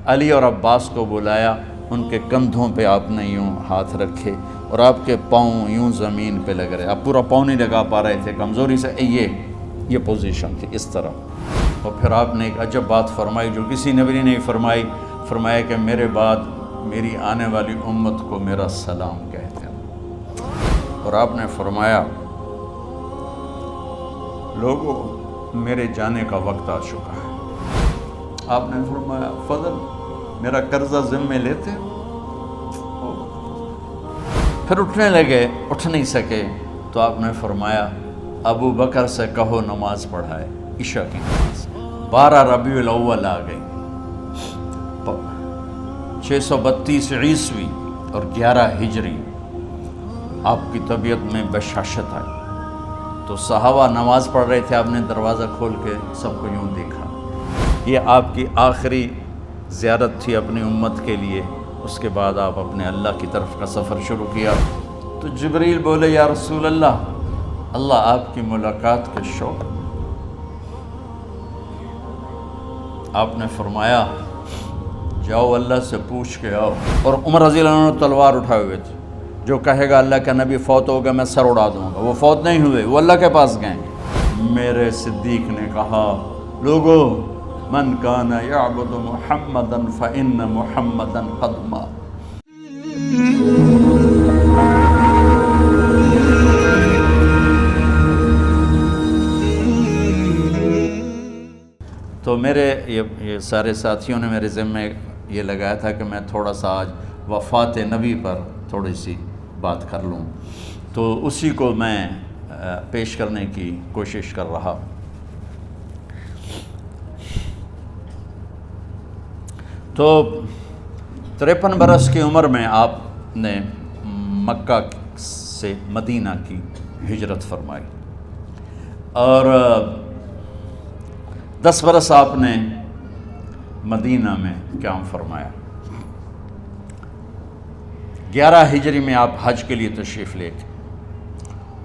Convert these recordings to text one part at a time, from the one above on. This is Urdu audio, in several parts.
علی اور عباس کو بلایا، ان کے کندھوں پہ آپ نے یوں ہاتھ رکھے اور آپ کے پاؤں یوں زمین پہ لگ رہے، آپ پورا پاؤں نہیں لگا پا رہے تھے کمزوری سے، یہ پوزیشن تھی اس طرح۔ اور پھر آپ نے ایک عجب بات فرمائی جو کسی نبی نے نہیں فرمائی، فرمایا کہ میرے بعد میری آنے والی امت کو میرا سلام کہتے ہیں۔ اور آپ نے فرمایا لوگوں میرے جانے کا وقت آ چکا ہے۔ آپ نے فرمایا فضل میرا قرضہ ذمے لیتے؟ پھر اٹھنے لگے، اٹھ نہیں سکے تو آپ نے فرمایا ابو بکر سے کہو نماز پڑھائے، عشاء کی نماز۔ 12 ربیع الاول آ گئی، 632 عیسوی اور 11 ہجری، آپ کی طبیعت میں بشاشت آئی تو صحابہ نماز پڑھ رہے تھے، آپ نے دروازہ کھول کے سب کو یوں دیکھا۔ یہ آپ کی آخری زیارت تھی اپنی امت کے لیے، اس کے بعد آپ اپنے اللہ کی طرف کا سفر شروع کیا۔ تو جبریل بولے یا رسول اللہ، اللہ آپ کی ملاقات کے شوق۔ آپ نے فرمایا جاؤ اللہ سے پوچھ کے آؤ۔ اور عمر رضی اللہ عنہ تلوار اٹھائے ہوئے تھے، جو کہے گا اللہ کا نبی فوت ہو گیا میں سر اڑا دوں گا، وہ فوت نہیں ہوئے، وہ اللہ کے پاس گئے۔ میرے صدیق نے کہا لوگو من کان یعبد محمدا فإن محمدا قد مات۔ تو میرے یہ سارے ساتھیوں نے میرے ذمے یہ لگایا تھا کہ میں تھوڑا سا آج وفات نبی پر تھوڑی سی بات کر لوں، تو اسی کو میں پیش کرنے کی کوشش کر رہا۔ تو 53 برس کی عمر میں آپ نے مکہ سے مدینہ کی ہجرت فرمائی، اور 10 برس آپ نے مدینہ میں قیام فرمایا۔ 11 ہجری میں آپ حج کے لیے تشریف لے گئے،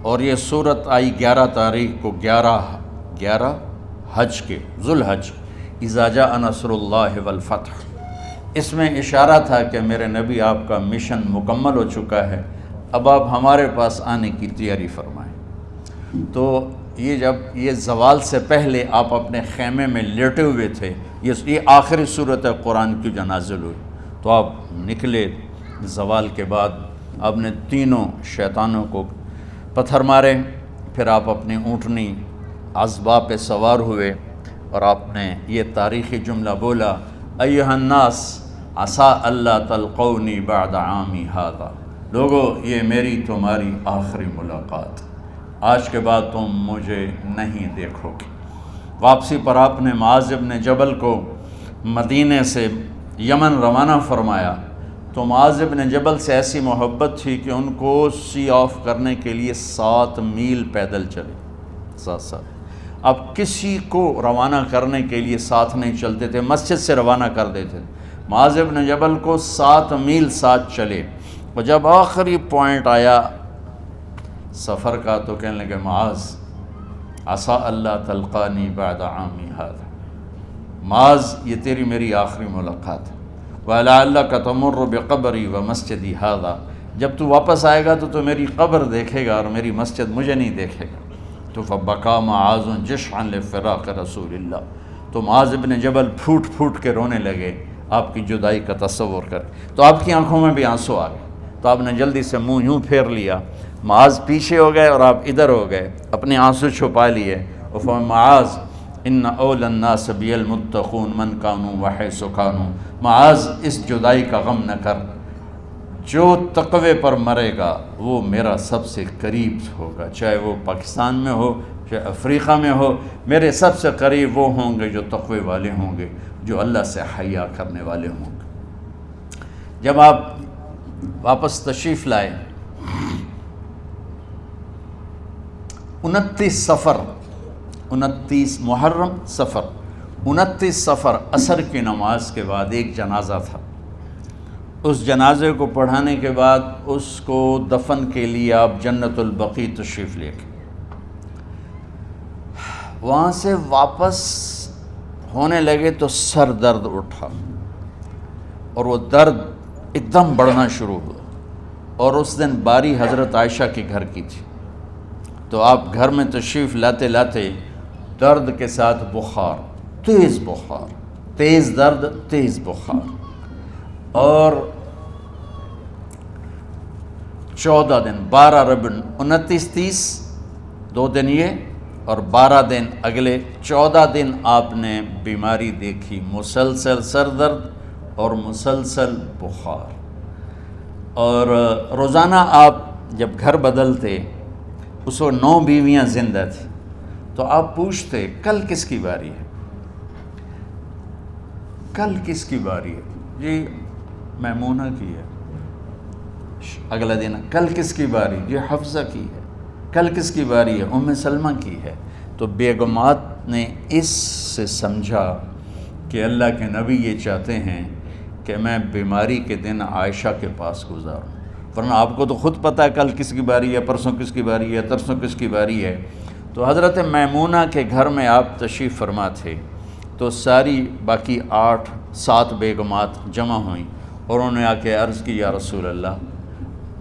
اور یہ صورت آئی 11 تاریخ کو، 11 حج کے، ذوالحج، اذا جاء نصر اللہ والفتح۔ اس میں اشارہ تھا کہ میرے نبی آپ کا مشن مکمل ہو چکا ہے، اب آپ ہمارے پاس آنے کی تیاری فرمائیں۔ تو یہ جب یہ زوال سے پہلے آپ اپنے خیمے میں لیٹے ہوئے تھے، یہ آخری صورت قرآن کی جو نازل ہوئی، تو آپ نکلے زوال کے بعد، آپ نے تینوں شیطانوں کو پتھر مارے، پھر آپ اپنی اونٹنی عذبہ پہ سوار ہوئے، اور آپ نے یہ تاریخی جملہ بولا ایھا الناس عسیٰ اللہ تلقونی بعد عامی ھذا، لوگو یہ میری تمہاری آخری ملاقات، آج کے بعد تم مجھے نہیں دیکھو گے۔ واپسی پر آپ نے معاذ بن جبل کو مدینے سے یمن روانہ فرمایا، تو معاذ بن جبل سے ایسی محبت تھی کہ ان کو سی آف کرنے کے لیے 7 میل پیدل چلے، 7۔ اب کسی کو روانہ کرنے کے لیے ساتھ نہیں چلتے تھے، مسجد سے روانہ کر دیتے تھے، معاذ بن جبل کو 7 میل ساتھ چلے، اور جب آخری پوائنٹ آیا سفر کا تو کہنے لگے معاذ عسیٰ اللہ تلقانی بعد عامی ھذا، معاذ یہ تیری میری آخری ملاقات ہے، وَلَعَلَّكَ تَمُرُّ بِقَبْرِي وَمَسْجِدِي ھذا، جب تو واپس آئے گا تو میری قبر دیکھے گا اور میری مسجد مجھے نہیں دیکھے گا۔ تو فَبَكَىٰ مُعَاذٌ جِشْعًا لِفِرَاقِ رسول اللہ، تو معاذ بن جبل پھوٹ پھوٹ کے رونے لگے آپ کی جدائی کا تصور کر، تو آپ کی آنکھوں میں بھی آنسو آ گئے، تو آپ نے جلدی سے منہ یوں پھیر لیا، معاذ پیچھے ہو گئے اور آپ ادھر ہو گئے، اپنے آنسو چھپا لیے، اور فرمایا معاذ ان اولی الناس بی المتقون من کانوا وحیث کانوا، معاذ اس جدائی کا غم نہ کر، جو تقوی پر مرے گا وہ میرا سب سے قریب ہوگا، چاہے وہ پاکستان میں ہو چاہے افریقہ میں ہو، میرے سب سے قریب وہ ہوں گے جو تقوی والے ہوں گے، جو اللہ سے حیا کرنے والے ہوں گے۔ جب آپ واپس تشریف لائے، 29 صفر، 29 محرم صفر، 29 صفر عصر کی نماز کے بعد ایک جنازہ تھا، اس جنازے کو پڑھانے کے بعد اس کو دفن کے لیے آپ جنت البقیع تشریف لے گئے۔ وہاں سے واپس ہونے لگے تو سر درد اٹھا، اور وہ درد ایک دم بڑھنا شروع ہوا، اور اس دن باری حضرت عائشہ کے گھر کی تھی، تو آپ گھر میں تشریف لاتے لاتے درد کے ساتھ بخار، تیز درد، تیز بخار، اور 14 دن 12 ربیع 29 30 2 دن یہ اور 12 دن اگلے 14 دن آپ نے بیماری دیکھی، مسلسل سر درد اور مسلسل بخار۔ اور روزانہ آپ جب گھر بدلتے، اس وقت 9 بیویاں زندہ تھیں، تو آپ پوچھتے کل کس کی باری ہے، کل کس کی باری ہے؟ جی میمونہ کی ہے۔ اگلا دن کل کس کی باری؟ جی حفصہ کی ہے۔ کل کس کی باری ہے؟ ام سلمہ کی ہے۔ تو بیگمات نے اس سے سمجھا کہ اللہ کے نبی یہ چاہتے ہیں کہ میں بیماری کے دن عائشہ کے پاس گزاروں، ورنہ آپ کو تو خود پتہ ہے کل کس کی باری ہے، پرسوں کس کی باری ہے، ترسوں کس کی باری ہے۔ تو حضرت میمونہ کے گھر میں آپ تشریف فرما تھے، تو ساری باقی 7 بیگمات جمع ہوئیں، اور انہوں نے آ کے عرض کی یا رسول اللہ،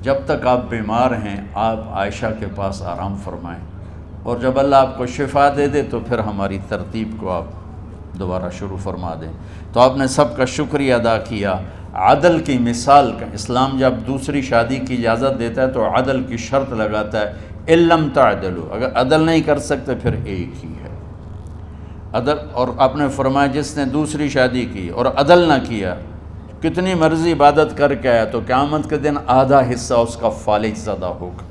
جب تک آپ بیمار ہیں آپ عائشہ کے پاس آرام فرمائیں، اور جب اللہ آپ کو شفا دے دے تو پھر ہماری ترتیب کو آپ دوبارہ شروع فرما دیں۔ تو آپ نے سب کا شکریہ ادا کیا۔ عدل کی مثال کا اسلام جب دوسری شادی کی اجازت دیتا ہے تو عدل کی شرط لگاتا ہے، ان لم تعدلوا، اگر عدل نہیں کر سکتے پھر ایک ہی ہے عدل۔ اور آپ نے فرمایا جس نے دوسری شادی کی اور عدل نہ کیا، کتنی مرضی عبادت کر کے آیا، تو قیامت کے دن آدھا حصہ اس کا فالج زدہ ہوگا،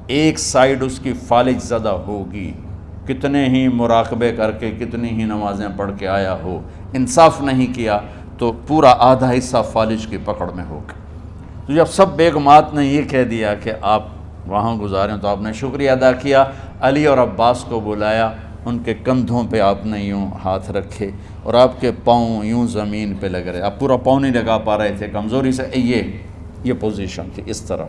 ایک سائیڈ اس کی فالج زدہ ہوگی، کتنے ہی مراقبے کر کے کتنی ہی نمازیں پڑھ کے آیا ہو، انصاف نہیں کیا تو پورا آدھا حصہ فالج کی پکڑ میں ہوگا۔ تو جب سب بیگمات نے یہ کہہ دیا کہ آپ وہاں گزاریں، تو آپ نے شکریہ ادا کیا، علی اور عباس کو بلایا، ان کے کندھوں پہ آپ نے یوں ہاتھ رکھے اور آپ کے پاؤں یوں زمین پہ لگ رہے، آپ پورا پاؤں نہیں لگا پا رہے تھے کمزوری سے، یہ پوزیشن تھی اس طرح۔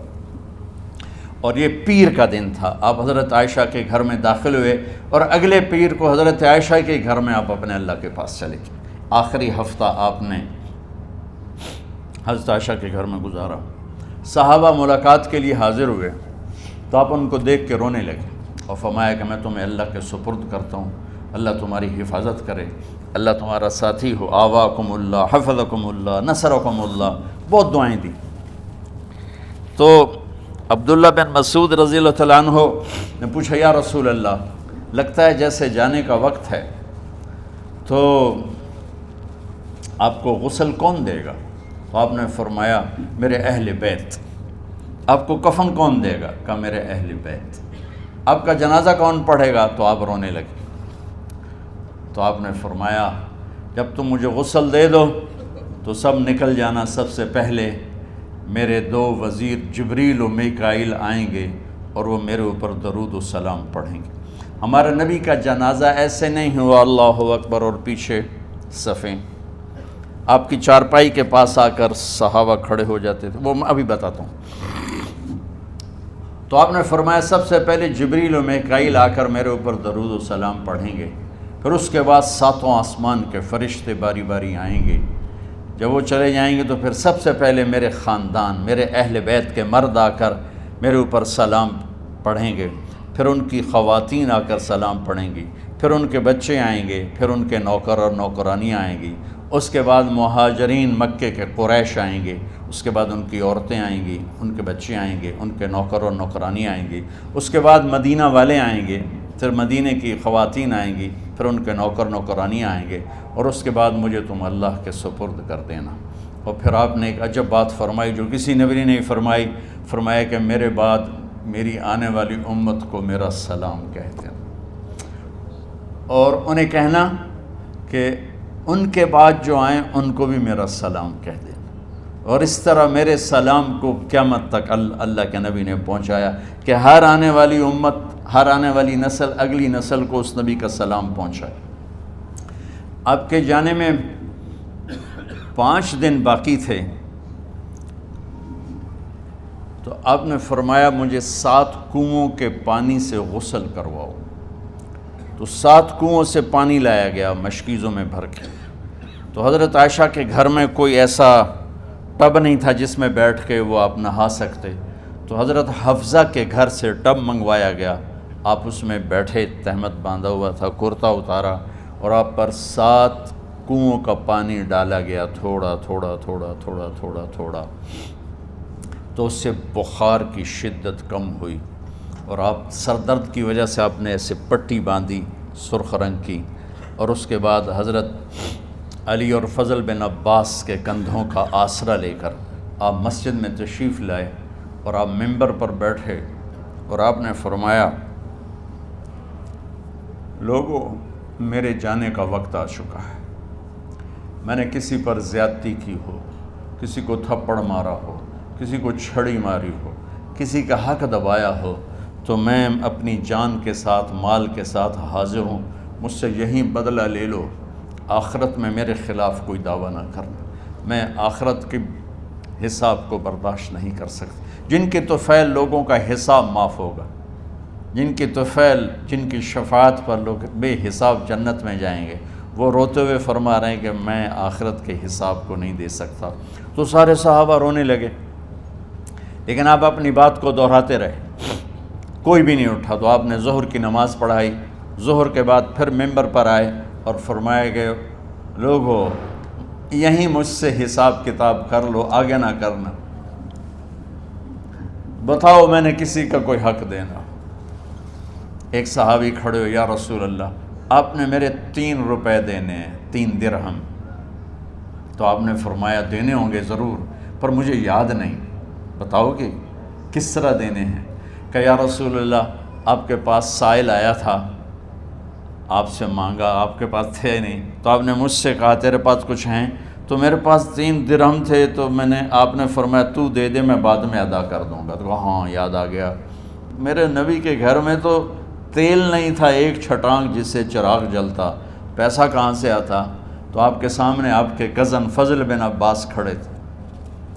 اور یہ پیر کا دن تھا، آپ حضرت عائشہ کے گھر میں داخل ہوئے، اور اگلے پیر کو حضرت عائشہ کے گھر میں آپ اپنے اللہ کے پاس چلے گئے۔ آخری ہفتہ آپ نے حضرت عائشہ کے گھر میں گزارا۔ صحابہ ملاقات کے لیے حاضر ہوئے، تو آپ ان کو دیکھ کے رونے لگے اور فرمایا کہ میں تمہیں اللہ کے سپرد کرتا ہوں، اللہ تمہاری حفاظت کرے، اللہ تمہارا ساتھی ہو، آواکم اللہ، حفظکم اللہ، نصرکم اللہ، بہت دعائیں دی۔ تو عبداللہ بن مسعود رضی اللہ تعالیٰ عنہ نے پوچھا یا رسول اللہ، لگتا ہے جیسے جانے کا وقت ہے، تو آپ کو غسل کون دے گا؟ تو آپ نے فرمایا میرے اہل بیت۔ آپ کو کفن کون دے گا؟ کہا میرے اہل بیت۔ آپ کا جنازہ کون پڑھے گا؟ تو آپ رونے لگے۔ تو آپ نے فرمایا جب تم مجھے غسل دے دو تو سب نکل جانا، سب سے پہلے میرے 2 وزیر جبریل و میکائیل آئیں گے اور وہ میرے اوپر درود و سلام پڑھیں گے۔ ہمارے نبی کا جنازہ ایسے نہیں ہوا اللہ اکبر اور پیچھے صفیں، آپ کی چارپائی کے پاس آ کر صحابہ کھڑے ہو جاتے تھے، وہ میں ابھی بتاتا ہوں۔ تو آپ نے فرمایا سب سے پہلے جبریل و میکائیل آ کر میرے اوپر درود و سلام پڑھیں گے، پھر اس کے بعد 7 آسمان کے فرشتے باری باری آئیں گے۔ جب وہ چلے جائیں گے تو پھر سب سے پہلے میرے خاندان، میرے اہل بیت کے مرد آ کر میرے اوپر سلام پڑھیں گے، پھر ان کی خواتین آ کر سلام پڑھیں گی، پھر ان کے بچے آئیں گے، پھر ان کے نوکر اور نوکرانی آئیں گی، اس کے بعد مہاجرین مکے کے قریش آئیں گے، اس کے بعد ان کی عورتیں آئیں گی، ان کے بچے آئیں گے، ان کے نوکر اور نوکرانی آئیں گی، اس کے بعد مدینہ والے آئیں گے، پھر مدینہ کی خواتین آئیں گی، پھر ان کے نوکر نوکرانی آئیں گے، اور اس کے بعد مجھے تم اللہ کے سپرد کر دینا۔ اور پھر آپ نے ایک عجب بات فرمائی جو کسی نبی نے نہیں فرمائی، فرمایا کہ میرے بعد میری آنے والی امت کو میرا سلام کہہ دینا، اور انہیں کہنا کہ ان کے بعد جو آئیں ان کو بھی میرا سلام کہہ دینا۔ اور اس طرح میرے سلام کو قیامت تک اللہ کے نبی نے پہنچایا کہ ہر آنے والی امت، ہر آنے والی نسل، اگلی نسل کو اس نبی کا سلام پہنچائے۔ آپ کے جانے میں 5 دن باقی تھے، تو آپ نے فرمایا مجھے 7 کنوؤں کے پانی سے غسل کرواؤ۔ تو 7 کنوؤں سے پانی لایا گیا مشکیزوں میں بھر کے۔ تو حضرت عائشہ کے گھر میں کوئی ایسا ٹب نہیں تھا جس میں بیٹھ کے وہ آپ نہا سکتے، تو حضرت حفصہ کے گھر سے ٹب منگوایا گیا، آپ اس میں بیٹھے، تہمت باندھا ہوا تھا، کرتا اتارا، اور آپ پر 7 کنوؤں کا پانی ڈالا گیا، تھوڑا تھوڑا تھوڑا تھوڑا تھوڑا تھوڑا، تو اس سے بخار کی شدت کم ہوئی، اور آپ سر درد کی وجہ سے آپ نے ایسے پٹی باندھی سرخ رنگ کی، اور اس کے بعد حضرت علی اور فضل بن عباس کے کندھوں کا آسرا لے کر آپ مسجد میں تشریف لائے، اور آپ منبر پر بیٹھے، اور آپ نے فرمایا لوگوں میرے جانے کا وقت آ چکا ہے، میں نے کسی پر زیادتی کی ہو، کسی کو تھپڑ مارا ہو، کسی کو چھڑی ماری ہو، کسی کا حق دبایا ہو، تو میں اپنی جان کے ساتھ مال کے ساتھ حاضر ہوں، مجھ سے یہیں بدلہ لے لو، آخرت میں میرے خلاف کوئی دعویٰ نہ کرنا، میں آخرت کے حساب کو برداشت نہیں کر سکتا۔ جن کے طفیل لوگوں کا حساب معاف ہوگا، جن کی طفیل، جن کی شفاعت پر لوگ بے حساب جنت میں جائیں گے، وہ روتے ہوئے فرما رہے ہیں کہ میں آخرت کے حساب کو نہیں دے سکتا۔ تو سارے صحابہ رونے لگے، لیکن آپ اپنی بات کو دہراتے رہے، کوئی بھی نہیں اٹھا۔ تو آپ نے ظہر کی نماز پڑھائی، ظہر کے بعد پھر منبر پر آئے اور فرمایا کہ لوگو یہیں مجھ سے حساب کتاب کر لو، آگے نہ کرنا، بتاؤ میں نے کسی کا کوئی حق دینا۔ ایک صحابی کھڑے ہو، یا رسول اللہ آپ نے میرے 3 روپے دینے ہیں، 3 درہم۔ تو آپ نے فرمایا دینے ہوں گے ضرور، پر مجھے یاد نہیں، بتاؤ کہ کس طرح دینے ہیں؟ کہ یا رسول اللہ آپ کے پاس سائل آیا تھا، آپ سے مانگا، آپ کے پاس تھے نہیں، تو آپ نے مجھ سے کہا تیرے پاس کچھ ہیں؟ تو میرے پاس 3 درہم تھے، تو آپ نے فرمایا تو دے دے، میں بعد میں ادا کر دوں گا۔ تو کہا ہاں یاد آ گیا، میرے نبی کے گھر میں تو تیل نہیں تھا، ایک چھٹانگ جس سے چراغ جلتا، پیسہ کہاں سے آتا؟ تو آپ کے سامنے آپ کے کزن فضل بن عباس کھڑے تھے،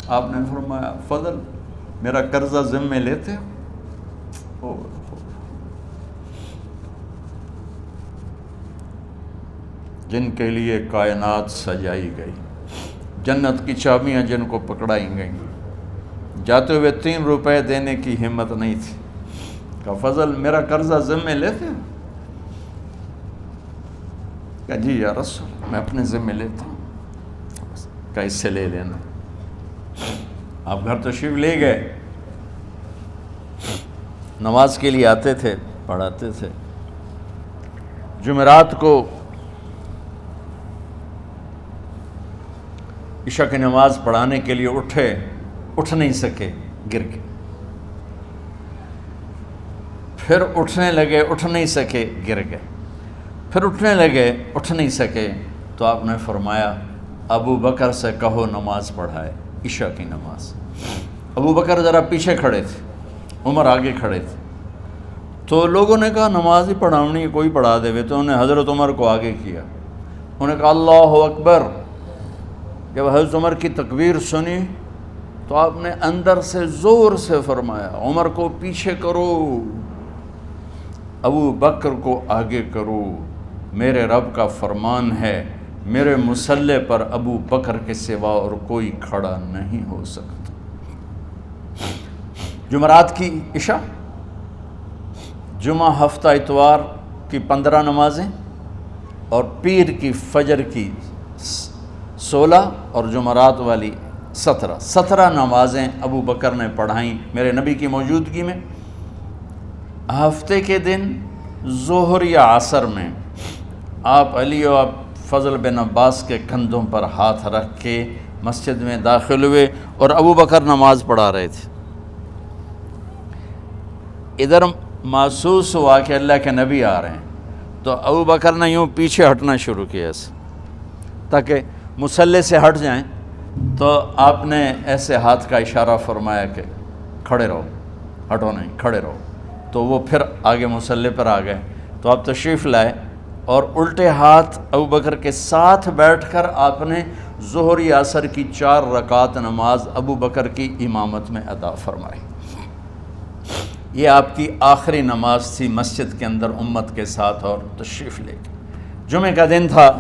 آپ نے فرمایا فضل میرا قرضہ ذمے لیتے ہو؟ جن کے لیے کائنات سجائی گئی، جنت کی چابیاں جن کو پکڑائی گئیں، جاتے ہوئے 3 روپے دینے کی ہمت نہیں تھی، کہا فضل میرا قرضہ ذمے لیتے ہو؟ کہا جی یا رسول میں اپنے ذمے لیتا ہوں۔ کہا اس سے لے لینا۔ آپ گھر تشریف لے گئے، نماز کے لیے آتے تھے، پڑھاتے تھے۔ جمعرات کو عشاء کی نماز پڑھانے کے لیے اٹھ نہیں سکے، گر گئے، پھر اٹھنے لگے، اٹھ نہیں سکے، گر گئے، پھر اٹھنے لگے، اٹھ نہیں سکے، تو آپ نے فرمایا ابو بکر سے کہو نماز پڑھائے، عشاء کی نماز۔ ابو بکر ذرا پیچھے کھڑے تھے، عمر آگے کھڑے تھے، تو لوگوں نے کہا نماز ہی پڑھاونی، کوئی پڑھا دے، تو انہوں نے حضرت عمر کو آگے کیا، انہوں نے کہا اللہ اکبر۔ جب حضرت عمر کی تکبیر سنی تو آپ نے اندر سے زور سے فرمایا عمر کو پیچھے کرو، ابو بکر کو آگے کرو، میرے رب کا فرمان ہے میرے مصلی پر ابو بکر کے سوا اور کوئی کھڑا نہیں ہو سکتا۔ جمعرات کی عشاء، جمعہ ہفتہ اتوار کی 15 نمازیں، اور پیر کی فجر کی 16 اور جمعرات والی 17 نمازیں ابو بکر نے پڑھائیں میرے نبی کی موجودگی میں۔ ہفتے کے دن ظہر یا عصر میں آپ علی و فضل بن عباس کے کندھوں پر ہاتھ رکھ کے مسجد میں داخل ہوئے اور ابو بکر نماز پڑھا رہے تھے۔ ادھر محسوس ہوا کہ اللہ کے نبی آ رہے ہیں، تو ابو بکر نے یوں پیچھے ہٹنا شروع کیا ایسے تاکہ مصلی سے ہٹ جائیں، تو آپ نے ایسے ہاتھ کا اشارہ فرمایا کہ کھڑے رہو، ہٹو نہیں، کھڑے رہو۔ تو وہ پھر آگے مصلی پر آ گئے، تو آپ تشریف لائے اور الٹے ہاتھ ابو بکر کے ساتھ بیٹھ کر آپ نے ظہر یا عصر کی 4 رکعت نماز ابو بکر کی امامت میں ادا فرمائی۔ یہ آپ کی آخری نماز تھی مسجد کے اندر امت کے ساتھ اور تشریف لے کے۔ جمعہ کا دن تھا،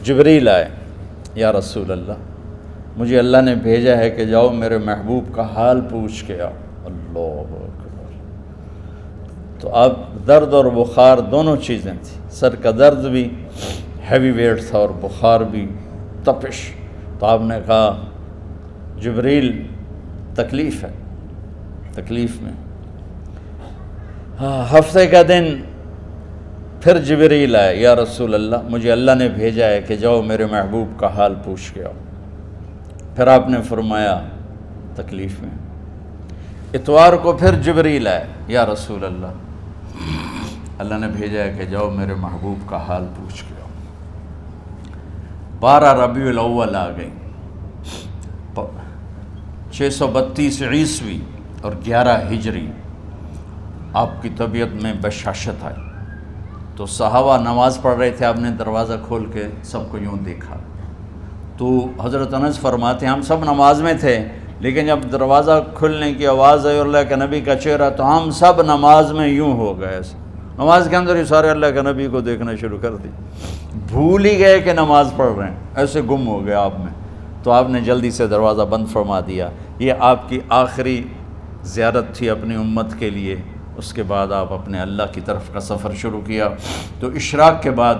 جبریل آئے، یا رسول اللہ مجھے اللہ نے بھیجا ہے کہ جاؤ میرے محبوب کا حال پوچھ کے آؤ۔ اللہ اکبر۔ تو اب درد اور بخار دونوں چیزیں تھیں، سر کا درد بھی ہیوی ویٹ تھا اور بخار بھی، تپش۔ تو آپ نے کہا جبریل تکلیف ہے، تکلیف میں۔ ہفتے کا دن پھر جبریل آئے، یا رسول اللہ مجھے اللہ نے بھیجا ہے کہ جاؤ میرے محبوب کا حال پوچھ کے آؤ۔ پھر آپ نے فرمایا تکلیف میں۔ اتوار کو پھر جبریل آئے، یا رسول اللہ نے بھیجا ہے کہ جاؤ میرے محبوب کا حال پوچھ کے آؤ۔ 12 ربیع الاول آ گئی، 632 عیسوی اور 11 ہجری، آپ کی طبیعت میں بشاشت آئی۔ تو صحابہ نماز پڑھ رہے تھے، آپ نے دروازہ کھول کے سب کو یوں دیکھا۔ تو حضرت انس فرماتے ہیں ہم سب نماز میں تھے، لیکن جب دروازہ کھلنے کی آواز آئی اور اللہ کے نبی کا چہرہ، تو ہم سب نماز میں یوں ہو گئے، نماز کے اندر ہی سارے اللہ کے نبی کو دیکھنا شروع کر دی، بھول ہی گئے کہ نماز پڑھ رہے ہیں، ایسے گم ہو گئے آپ میں۔ تو آپ نے جلدی سے دروازہ بند فرما دیا۔ یہ آپ کی آخری زیارت تھی اپنی امت کے لیے۔ اس کے بعد آپ اپنے اللہ کی طرف کا سفر شروع کیا۔ تو اشراق کے بعد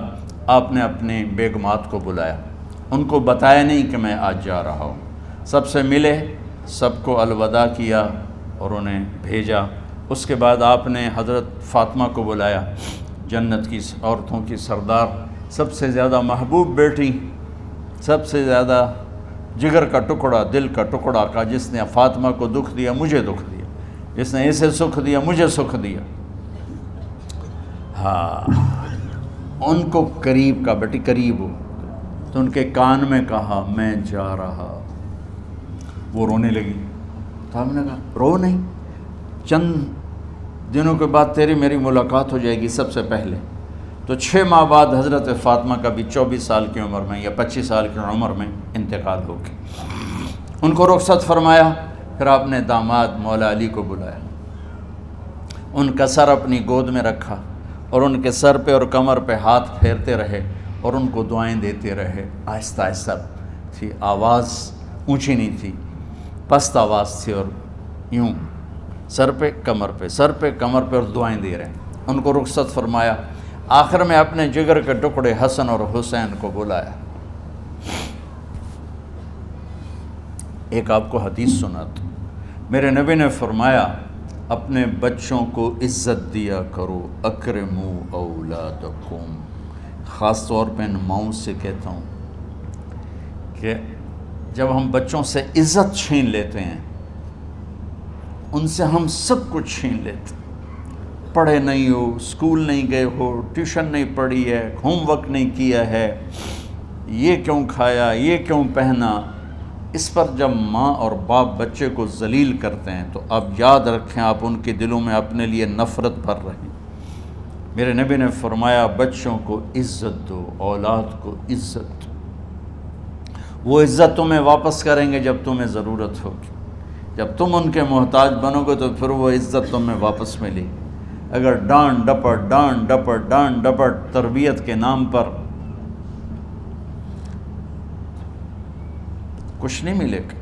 آپ نے اپنے بیگمات کو بلایا، ان کو بتایا نہیں کہ میں آج جا رہا ہوں، سب سے ملے، سب کو الوداع کیا اور انہیں بھیجا۔ اس کے بعد آپ نے حضرت فاطمہ کو بلایا، جنت کی عورتوں کی سردار، سب سے زیادہ محبوب بیٹی، سب سے زیادہ جگر کا ٹکڑا، دل کا ٹکڑا کا، جس نے فاطمہ کو دکھ دیا مجھے دکھ دیا، جس نے اسے سکھ دیا مجھے سکھ دیا۔ ہاں، ان کو قریب کا، بیٹی قریب ہو، تو ان کے کان میں کہا میں جا رہا۔ وہ رونے لگی، تو ہم نے کہا رو نہیں، چند دنوں کے بعد تیری میری ملاقات ہو جائے گی سب سے پہلے۔ تو 6 ماہ بعد حضرت فاطمہ کا بھی 24 سال کی عمر میں یا 25 سال کی عمر میں انتقال ہو گیا۔ ان کو رخصت فرمایا۔ پھر آپ نے داماد مولا علی کو بلایا، ان کا سر اپنی گود میں رکھا اور ان کے سر پہ اور کمر پہ ہاتھ پھیرتے رہے اور ان کو دعائیں دیتے رہے۔ آہستہ آہستہ تھی، آواز اونچی نہیں تھی، پست آواز تھی، اور یوں سر پہ کمر پہ، سر پہ کمر پہ، اور دعائیں دے رہے ہیں۔ ان کو رخصت فرمایا۔ آخر میں اپنے جگر کے ٹکڑے حسن اور حسین کو بلایا۔ ایک آپ کو حدیث سناتا ہوں، میرے نبی نے فرمایا اپنے بچوں کو عزت دیا کرو، اکرموا اولادکم۔ خاص طور پہ ان ماؤں سے کہتا ہوں کہ جب ہم بچوں سے عزت چھین لیتے ہیں، ان سے ہم سب کچھ چھین لیتے ہیں۔ پڑھے نہیں ہو، اسکول نہیں گئے ہو، ٹیوشن نہیں پڑھی ہے، ہوم ورک نہیں کیا ہے، یہ کیوں کھایا، یہ کیوں پہنا، اس پر جب ماں اور باپ بچے کو ذلیل کرتے ہیں تو اب یاد رکھیں آپ ان کے دلوں میں اپنے لیے نفرت بھر رہے ہیں۔ میرے نبی نے فرمایا بچوں کو عزت دو، اولاد کو عزت دو۔ وہ عزت تمہیں واپس کریں گے جب تمہیں ضرورت ہوگی، جب تم ان کے محتاج بنو گے تو پھر وہ عزت تمہیں واپس ملے گی۔ اگر ڈانٹ ڈپٹ تربیت کے نام پر کچھ نہیں ملے گا۔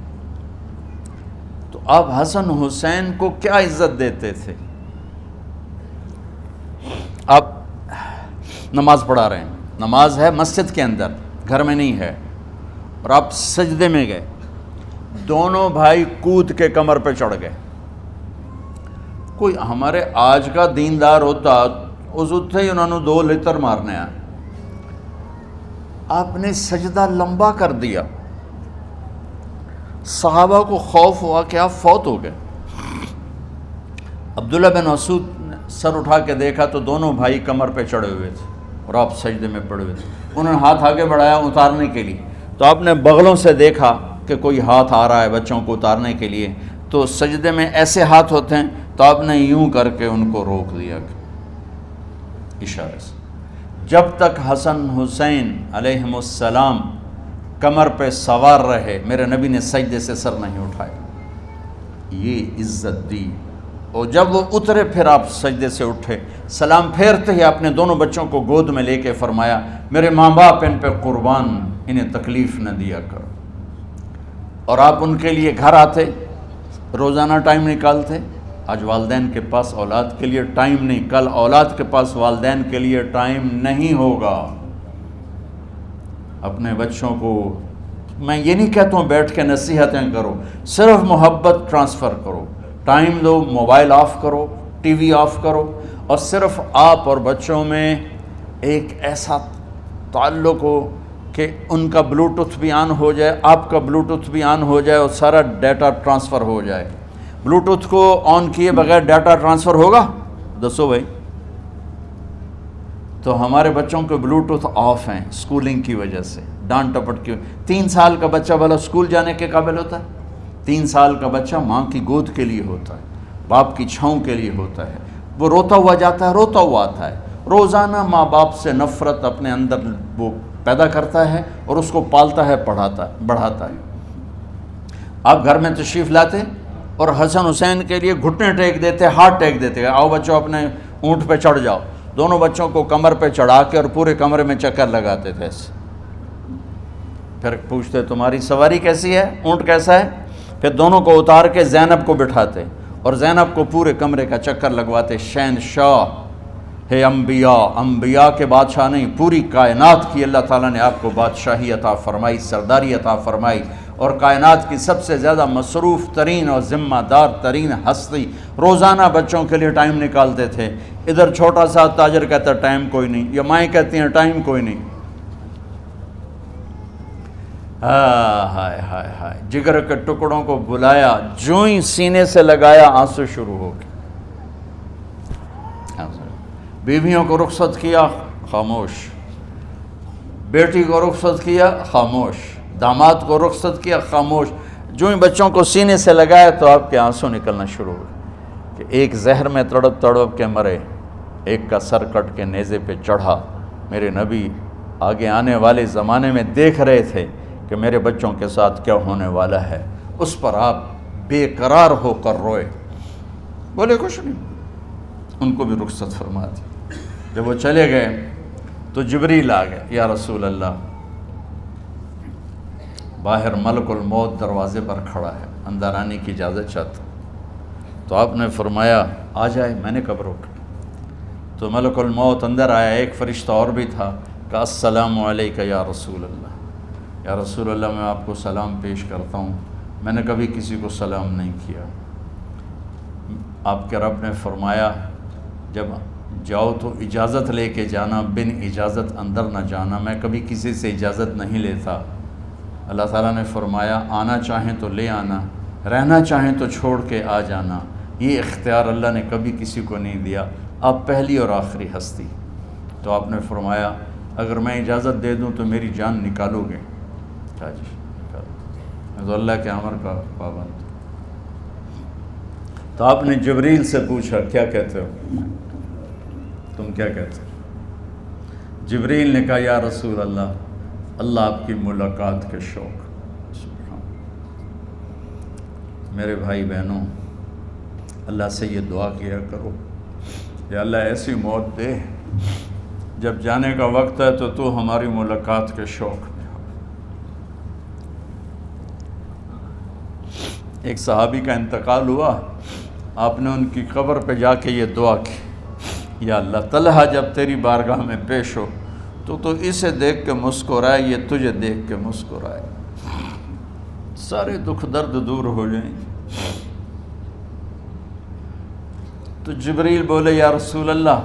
تو آپ حسن حسین کو کیا عزت دیتے تھے؟ آپ نماز پڑھا رہے ہیں، نماز ہے مسجد کے اندر، گھر میں نہیں ہے، اور آپ سجدے میں گئے، دونوں بھائی کود کے کمر پہ چڑھ گئے۔ کوئی ہمارے آج کا دیندار ہوتا اس اٹھے ہی انہوں نے 2 لتر مارنے آئے، آپ نے سجدہ لمبا کر دیا۔ صحابہ کو خوف ہوا کہ آپ فوت ہو گئے۔ عبداللہ بن مسعود نے سر اٹھا کے دیکھا تو دونوں بھائی کمر پہ چڑھے ہوئے تھے اور آپ سجدے میں پڑے ہوئے تھے۔ انہوں نے ہاتھ آگے بڑھایا اتارنے کے لیے، تو آپ نے بغلوں سے دیکھا کہ کوئی ہاتھ آ رہا ہے بچوں کو اتارنے کے لیے، تو سجدے میں ایسے ہاتھ ہوتے ہیں، تو آپ نے یوں کر کے ان کو روک دیا اشارے سے۔ جب تک حسن حسین علیہم السلام کمر پہ سوار رہے میرے نبی نے سجدے سے سر نہیں اٹھایا، یہ عزت دی۔ اور جب وہ اترے پھر آپ سجدے سے اٹھے، سلام پھیرتے ہی آپ نے دونوں بچوں کو گود میں لے کے فرمایا میرے ماں باپ ان پہ قربان، انہیں تکلیف نہ دیا کرو۔ اور آپ ان کے لیے گھر آتے، روزانہ ٹائم نکالتے۔ آج والدین کے پاس اولاد کے لیے ٹائم نہیں، کل اولاد کے پاس والدین کے لیے ٹائم نہیں ہوگا۔ اپنے بچوں کو میں یہ نہیں کہتا ہوں بیٹھ کے نصیحتیں کرو، صرف محبت ٹرانسفر کرو، ٹائم دو، موبائل آف کرو، ٹی وی آف کرو، اور صرف آپ اور بچوں میں ایک ایسا تعلق ہو کہ ان کا بلوٹوتھ بھی آن ہو جائے، آپ کا بلوٹوتھ بھی آن ہو جائے، اور سارا ڈیٹا ٹرانسفر ہو جائے۔ بلوٹوتھ کو آن کیے بغیر ڈیٹا ٹرانسفر ہوگا؟ دسو بھائی۔ تو ہمارے بچوں کے بلوٹوتھ آف ہیں اسکولنگ کی وجہ سے، ڈانٹ ٹپٹ کی۔ 3 سال کا بچہ بھلا اسکول جانے کے قابل ہوتا ہے؟ 3 سال کا بچہ ماں کی گود کے لیے ہوتا ہے، باپ کی چھاؤں کے لیے ہوتا ہے، وہ روتا ہوا جاتا ہے، روتا ہوا آتا ہے، روزانہ ماں باپ سے نفرت اپنے اندر وہ پیدا کرتا ہے اور اس کو پالتا ہے، بڑھاتا ہے۔ آپ گھر میں تشریف لاتے اور حسن حسین کے لیے گھٹنے ٹیک دیتے، ہاتھ ٹیک دیتے، آؤ بچوں اپنے اونٹ پہ چڑھ جاؤ، دونوں بچوں کو کمر پہ چڑھا کے اور پورے کمرے میں چکر لگاتے تھے ایسے۔ پھر پوچھتے تمہاری سواری کیسی ہے، اونٹ کیسا ہے؟ پھر دونوں کو اتار کے زینب کو بٹھاتے اور زینب کو پورے کمرے کا چکر لگواتے۔ شہنشاہ ہے انبیاء کے بادشاہ نہیں، پوری کائنات کی اللہ تعالیٰ نے آپ کو بادشاہی عطا فرمائی، سرداری عطا فرمائی، اور کائنات کی سب سے زیادہ مصروف ترین اور ذمہ دار ترین ہستی روزانہ بچوں کے لیے ٹائم نکالتے تھے۔ ادھر چھوٹا سا تاجر کہتا ہے ٹائم کوئی نہیں، یا مائیں کہتی ہیں ٹائم کوئی نہیں۔ ہائے ہائے ہائے، جگر کے ٹکڑوں کو بلایا، جو ہی سینے سے لگایا آنسو شروع ہو گئے۔ بیویوں کو رخصت کیا، خاموش، بیٹی کو رخصت کیا، خاموش، داماد کو رخصت کیا، خاموش۔ جو ہی بچوں کو سینے سے لگایا تو آپ کے آنسو نکلنا شروع ہوئے کہ ایک زہر میں تڑپ تڑپ کے مرے، ایک کا سر کٹ کے نیزے پہ چڑھا۔ میرے نبی آگے آنے والے زمانے میں دیکھ رہے تھے کہ میرے بچوں کے ساتھ کیا ہونے والا ہے، اس پر آپ بے قرار ہو کر روئے، بولے کچھ نہیں، ان کو بھی رخصت فرما دی۔ جب وہ چلے گئے تو جبریل آ گئے، یا رسول اللہ، باہر ملک الموت دروازے پر کھڑا ہے، اندر آنے کی اجازت چاہتا۔ تو آپ نے فرمایا آ جائے، میں نے کب روکا؟ تو ملک الموت اندر آیا، ایک فرشتہ اور بھی تھا، کہا السلام علیکہ یا رسول اللہ، یا رسول اللہ میں آپ کو سلام پیش کرتا ہوں، میں نے کبھی کسی کو سلام نہیں کیا۔ آپ کے رب نے فرمایا جب جاؤ تو اجازت لے کے جانا، بن اجازت اندر نہ جانا، میں کبھی کسی سے اجازت نہیں لیتا۔ اللہ تعالیٰ نے فرمایا آنا چاہیں تو لے آنا، رہنا چاہیں تو چھوڑ کے آ جانا، یہ اختیار اللہ نے کبھی کسی کو نہیں دیا، آپ پہلی اور آخری ہستی۔ تو آپ نے فرمایا اگر میں اجازت دے دوں تو میری جان نکالو گے؟ کیا جی نکالو، میں تو اللہ کے امر کا پابند۔ تو آپ نے جبریل سے پوچھا کیا کہتے ہو، تم کیا کہتے ہو؟ جبریل نے کہا یا رسول اللہ، اللہ آپ کی ملاقات کے شوق۔ میرے بھائی بہنوں، اللہ سے یہ دعا کیا کرو، یا اللہ ایسی موت دے جب جانے کا وقت ہے تو ہماری ملاقات کے شوق میں ہو۔ ایک صحابی کا انتقال ہوا، آپ نے ان کی قبر پہ جا کے یہ دعا کی، یا اللہ طلحہ جب تیری بارگاہ میں پیش ہو تو اسے دیکھ کے مسکرائے، یہ تجھے دیکھ کے مسکرائے، سارے دکھ درد دور ہو جائیں۔ تو جبریل بولے یا رسول اللہ،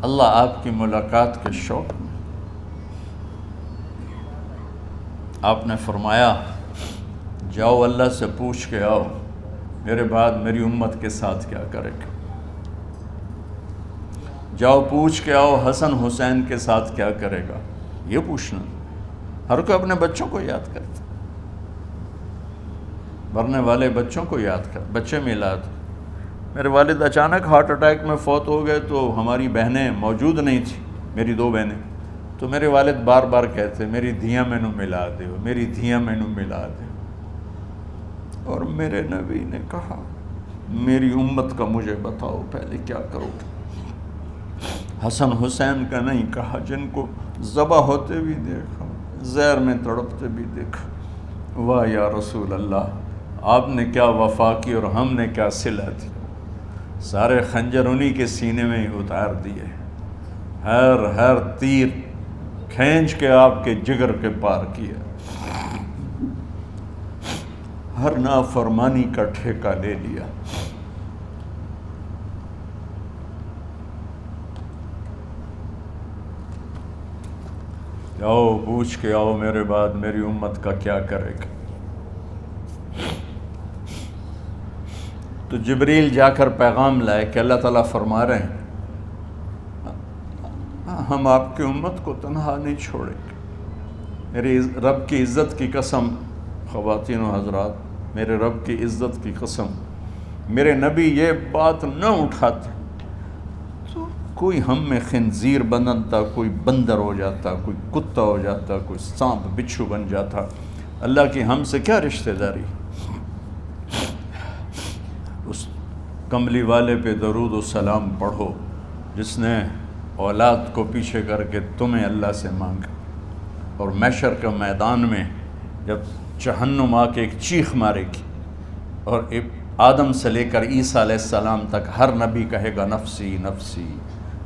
اللہ آپ کی ملاقات کے شوق میں۔ آپ نے فرمایا جاؤ اللہ سے پوچھ کے آؤ میرے بعد میری امت کے ساتھ کیا کرے گا، جاؤ پوچھ کے آؤ حسن حسین کے ساتھ کیا کرے گا۔ یہ پوچھنا، ہر کوئی اپنے بچوں کو یاد کرتا، مرنے والے بچوں کو یاد کر، بچے میلاد۔ میرے والد اچانک ہارٹ اٹیک میں فوت ہو گئے تو ہماری بہنیں موجود نہیں تھیں، میری 2 بہنیں، تو میرے والد بار بار کہتے میری دھیاں مینوں ملا دیو، میری دھیاں مینوں ملا دیو۔ اور میرے نبی نے کہا میری امت کا مجھے بتاؤ پہلے کیا کرو گے۔ حسن حسین کا نہیں کہا، جن کو ذبح ہوتے بھی دیکھا، زہر میں تڑپتے بھی دیکھا، واہ یا رسول اللہ، آپ نے کیا وفا کی اور ہم نے کیا صلہ دی، سارے خنجر انہی کے سینے میں ہی اتار دیے، ہر تیر کھینچ کے آپ کے جگر کے پار کیا، ہر نافرمانی کا ٹھیکہ لے لیا۔ آؤ پوچھ کے آؤ میرے بعد میری امت کا کیا کرے گا۔ تو جبریل جا کر پیغام لائے کہ اللہ تعالیٰ فرما رہے ہیں ہم آپ کی امت کو تنہا نہیں چھوڑیں گے۔ میرے رب کی عزت کی قسم، خواتین و حضرات، میرے رب کی عزت کی قسم، میرے نبی یہ بات نہ اٹھاتے تو کوئی ہم میں خنزیر بنتا، کوئی بندر ہو جاتا، کوئی کتا ہو جاتا، کوئی سانپ بچھو بن جاتا۔ اللہ کی ہم سے کیا رشتہ داری؟ اس کملی والے پہ درود و سلام پڑھو جس نے اولاد کو پیچھے کر کے تمہیں اللہ سے مانگا، اور محشر کے میدان میں جب جہنم آ کے ایک چیخ مارے گی اور آدم سے لے کر عیسیٰ علیہ السلام تک ہر نبی کہے گا نفسی نفسی،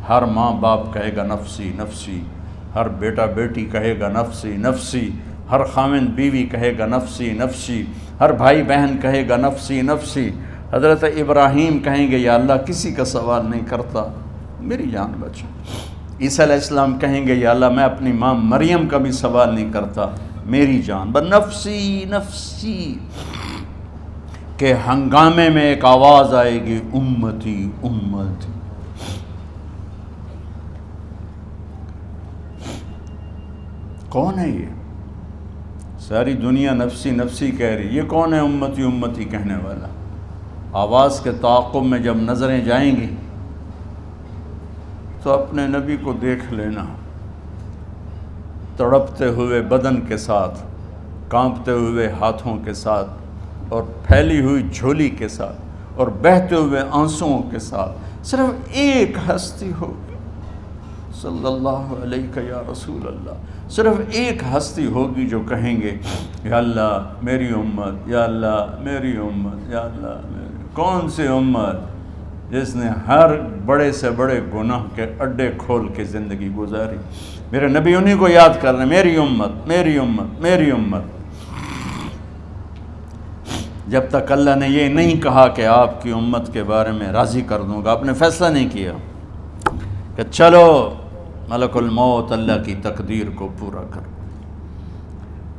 ہر ماں باپ کہے گا نفسی نفسی، ہر بیٹا بیٹی کہے گا نفسی نفسی، ہر خاوند بیوی کہے گا نفسی نفسی، ہر بھائی بہن کہے گا نفسی نفسی۔ حضرت ابراہیم کہیں گے یا اللہ کسی کا سوال نہیں کرتا، میری جان بچا۔ عیسیٰ علیہ السلام کہیں گے یا اللہ میں اپنی ماں مریم کا بھی سوال نہیں کرتا، میری جان بس نفسی نفسی۔ کہ ہنگامے میں ایک آواز آئے گی امتی امتی۔ کون ہے یہ؟ ساری دنیا نفسی نفسی کہہ رہی، یہ کون ہے امتی امتی کہنے والا؟ آواز کے تعاقب میں جب نظریں جائیں گی تو اپنے نبی کو دیکھ لینا، تڑپتے ہوئے بدن کے ساتھ، کانپتے ہوئے ہاتھوں کے ساتھ، اور پھیلی ہوئی جھولی کے ساتھ، اور بہتے ہوئے آنسوؤں کے ساتھ، صرف ایک ہستی ہوگی، صلی اللہ علیہ یا رسول اللہ، صرف ایک ہستی ہوگی جو کہیں گے یا اللہ میری امت، یا اللہ میری امت، یا اللہ میری۔ کون سی امت؟ جس نے ہر بڑے سے بڑے گناہ کے اڈے کھول کے زندگی گزاری۔ میرے نبی انہی کو یاد کر رہے ہیں، میری امت میری امت میری امت۔ جب تک اللہ نے یہ نہیں کہا کہ آپ کی امت کے بارے میں راضی کر دوں گا، آپ نے فیصلہ نہیں کیا کہ چلو ملک الموت اللہ کی تقدیر کو پورا کر،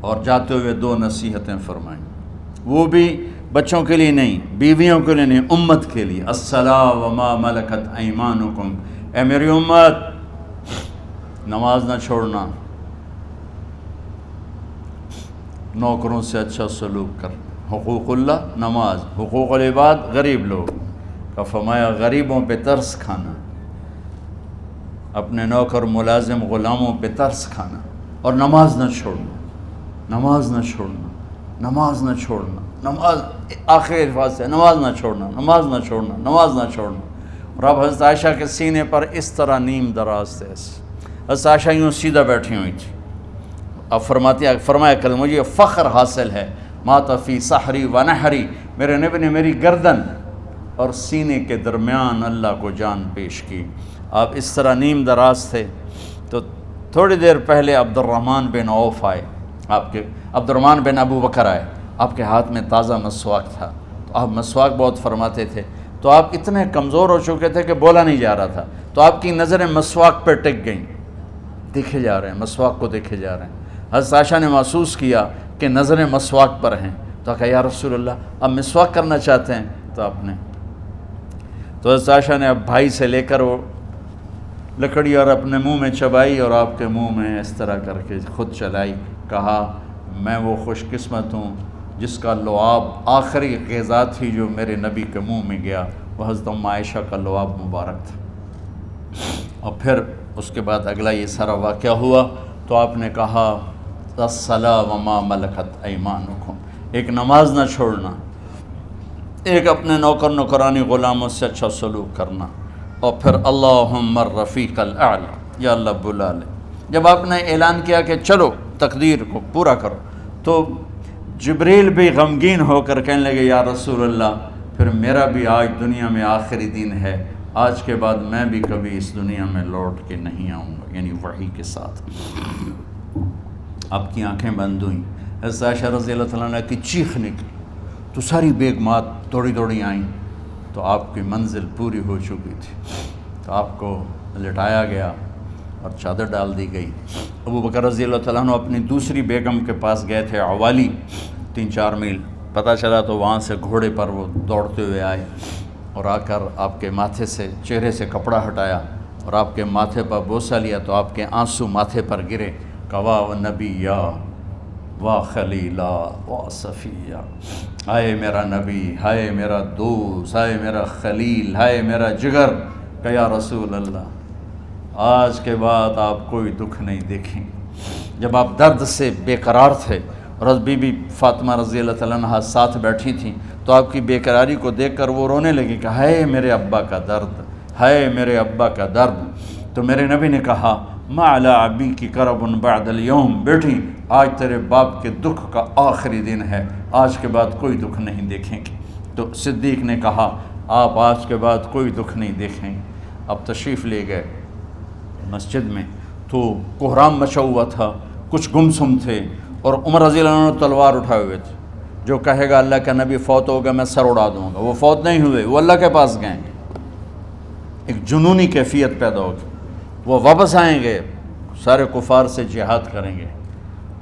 اور جاتے ہوئے دو نصیحتیں فرمائیں، وہ بھی بچوں کے لیے نہیں، بیویوں کے لیے نہیں، امت کے لیے۔ الصلاۃ وما ملکت ایمانکم، اے میری امت نماز نہ چھوڑنا، نوکروں سے اچھا سلوک کر، حقوق اللہ نماز، حقوق العباد غریب لوگ کا فرمایا غریبوں پہ ترس کھانا، اپنے نوکر ملازم غلاموں پہ ترس کھانا، اور نماز نہ چھوڑنا، نماز نہ چھوڑنا، نماز نہ چھوڑنا، نماز آخری الفاظ سے، نماز نہ چھوڑنا، نماز نہ چھوڑنا، نماز نہ چھوڑنا۔ اور اب حضرت عائشہ کے سینے پر اس طرح نیم دراز تھے، حضرت عائشہ یوں سیدھا بیٹھی ہوئی تھی۔ اب فرمایا کل مجھے فخر حاصل ہے، مات فی سحری و نحری، میرے نبی نے میری گردن اور سینے کے درمیان اللہ کو جان پیش کی۔ آپ اس طرح نیم دراز تھے تو تھوڑی دیر پہلے عبد الرحمن بن عوف آئے، آپ کے عبد الرحمن بن ابو بکر آئے، آپ کے ہاتھ میں تازہ مسواک تھا، تو آپ مسواک بہت فرماتے تھے، تو آپ اتنے کمزور ہو چکے تھے کہ بولا نہیں جا رہا تھا، تو آپ کی نظریں مسواک پہ ٹک گئیں، دیکھے جا رہے ہیں، مسواک کو دیکھے جا رہے ہیں۔ حضرت عائشہ نے محسوس کیا کہ نظریں مسواک پر ہیں، تو کہا یا رسول اللہ اب مسواک کرنا چاہتے ہیں، تو آپ نے تو حضرت عائشہ نے اب بھائی سے لے کر وہ لکڑی اور اپنے منہ میں چبائی، اور آپ کے منہ میں اس طرح کر کے خود چلائی، کہا میں وہ خوش قسمت ہوں جس کا لعاب آخری غذا تھی جو میرے نبی کے منہ میں گیا، وہ حضرت ام عائشہ کا لعاب مبارک تھا۔ اور پھر اس کے بعد اگلا یہ سارا واقعہ ہوا، تو آپ نے کہا الصلاۃ وما ملکت ایمانکم، ایک نماز نہ چھوڑنا، ایک اپنے نوکر نوکرانی غلاموں سے اچھا سلوک کرنا، اور پھر اللہم الرفیق الاعلی، یا اللہ بلا لے۔ جب آپ نے اعلان کیا کہ چلو تقدیر کو پورا کرو، تو جبریل بھی غمگین ہو کر کہنے لگے یا رسول اللہ پھر میرا بھی آج دنیا میں آخری دن ہے، آج کے بعد میں بھی کبھی اس دنیا میں لوٹ کے نہیں آؤں گا، یعنی وحی کے ساتھ۔ آپ کی آنکھیں بند ہوئیں، حضرت عائشہ رضی اللہ تعالیٰ عنہ کی چیخ نکلی تو ساری بیگمات دوڑی آئیں تو آپ کی منزل پوری ہو چکی تھی، تو آپ کو لٹایا گیا اور چادر ڈال دی گئی۔ ابو بکر رضی اللہ تعالیٰ عنہ اپنی دوسری بیگم کے پاس گئے تھے عوالی، 3-4 میل، پتہ چلا تو وہاں سے گھوڑے پر وہ دوڑتے ہوئے آئے اور آ کر آپ کے ماتھے سے چہرے سے کپڑا ہٹایا اور آپ کے ماتھے پر بوسہ لیا تو آپ کے آنسو ماتھے پر گرے، کہ واہ نبیّا واہ خلیلا واہ صفیہ، ہائے میرا نبی، ہائے میرا دوست، ہائے میرا خلیل، ہائے میرا جگر، کہ یا رسول اللہ آج کے بعد آپ کوئی دکھ نہیں دیکھیں۔ جب آپ درد سے بے قرار تھے اور بی بی فاطمہ رضی اللہ تعالیٰ عنہ ساتھ بیٹھی تھیں تو آپ کی بے قراری کو دیکھ کر وہ رونے لگی کہ ہائے میرے ابا کا درد، ہائے میرے ابا کا درد۔ تو میرے نبی نے کہا ما علی ابی کی کرب بعد اليوم، بیٹی آج تیرے باپ کے دکھ کا آخری دن ہے، آج کے بعد کوئی دکھ نہیں دیکھیں گے۔ تو صدیق نے کہا آپ آج کے بعد کوئی دکھ نہیں دیکھیں گے۔ اب تشریف لے گئے مسجد میں تو کوہرام مچا ہوا تھا، کچھ گمسم تھے اور عمر رضی اللہ عنہ تلوار اٹھائے ہوئے تھے، جو کہے گا اللہ کا نبی فوت ہوگا میں سر اڑا دوں گا، وہ فوت نہیں ہوئے، وہ اللہ کے پاس گئے، ایک جنونی کیفیت پیدا ہوگی، وہ واپس آئیں گے، سارے کفار سے جہاد کریں گے۔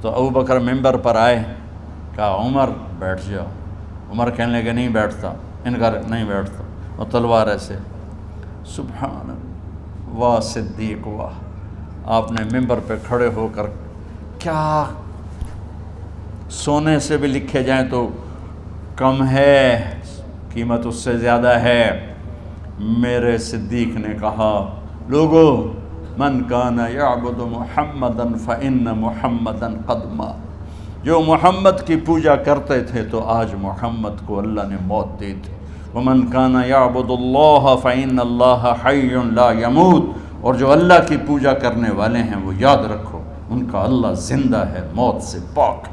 تو ابو بکر ممبر پر آئے، کہا عمر بیٹھ جاؤ، عمر کہنے لگے نہیں بیٹھتا، انکار نہیں بیٹھتا، اور تلوار ایسے، سبحان اللہ، واہ صدیق واہ۔ آپ نے ممبر پہ کھڑے ہو کر، کیا سونے سے بھی لکھے جائیں تو کم ہے، قیمت اس سے زیادہ ہے۔ میرے صدیق نے کہا لوگو من کان یعبد محمدا فإن محمدا قد مات، جو محمد کی پوجا کرتے تھے تو آج محمد کو اللہ نے موت دی تھی۔ ومن کان یعبد اللہ فإن اللہ حی لا یموت، اور جو اللہ کی پوجا کرنے والے ہیں وہ یاد رکھو ان کا اللہ زندہ ہے، موت سے پاک۔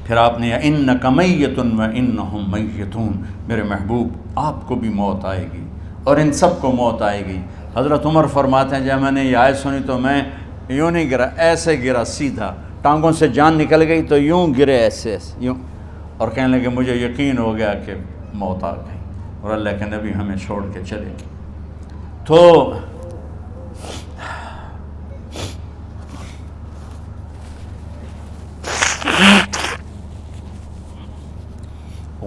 پھر آپ نے اِنَّکَ مَیَّتٌ وَإِنَّهُمْ مَیَّتُونَ، میرے محبوب آپ کو بھی موت آئے گی اور ان سب کو موت آئے گی۔ حضرت عمر فرماتے ہیں جب میں نے یہ آیت سنی تو میں یوں نہیں گرا، ایسے گرا سیدھا، ٹانگوں سے جان نکل گئی تو یوں گرے ایسے یوں، اور کہنے لگے مجھے یقین ہو گیا کہ موت آ گئی اور اللہ کے نبی ہمیں چھوڑ کے چلے گئے۔ تو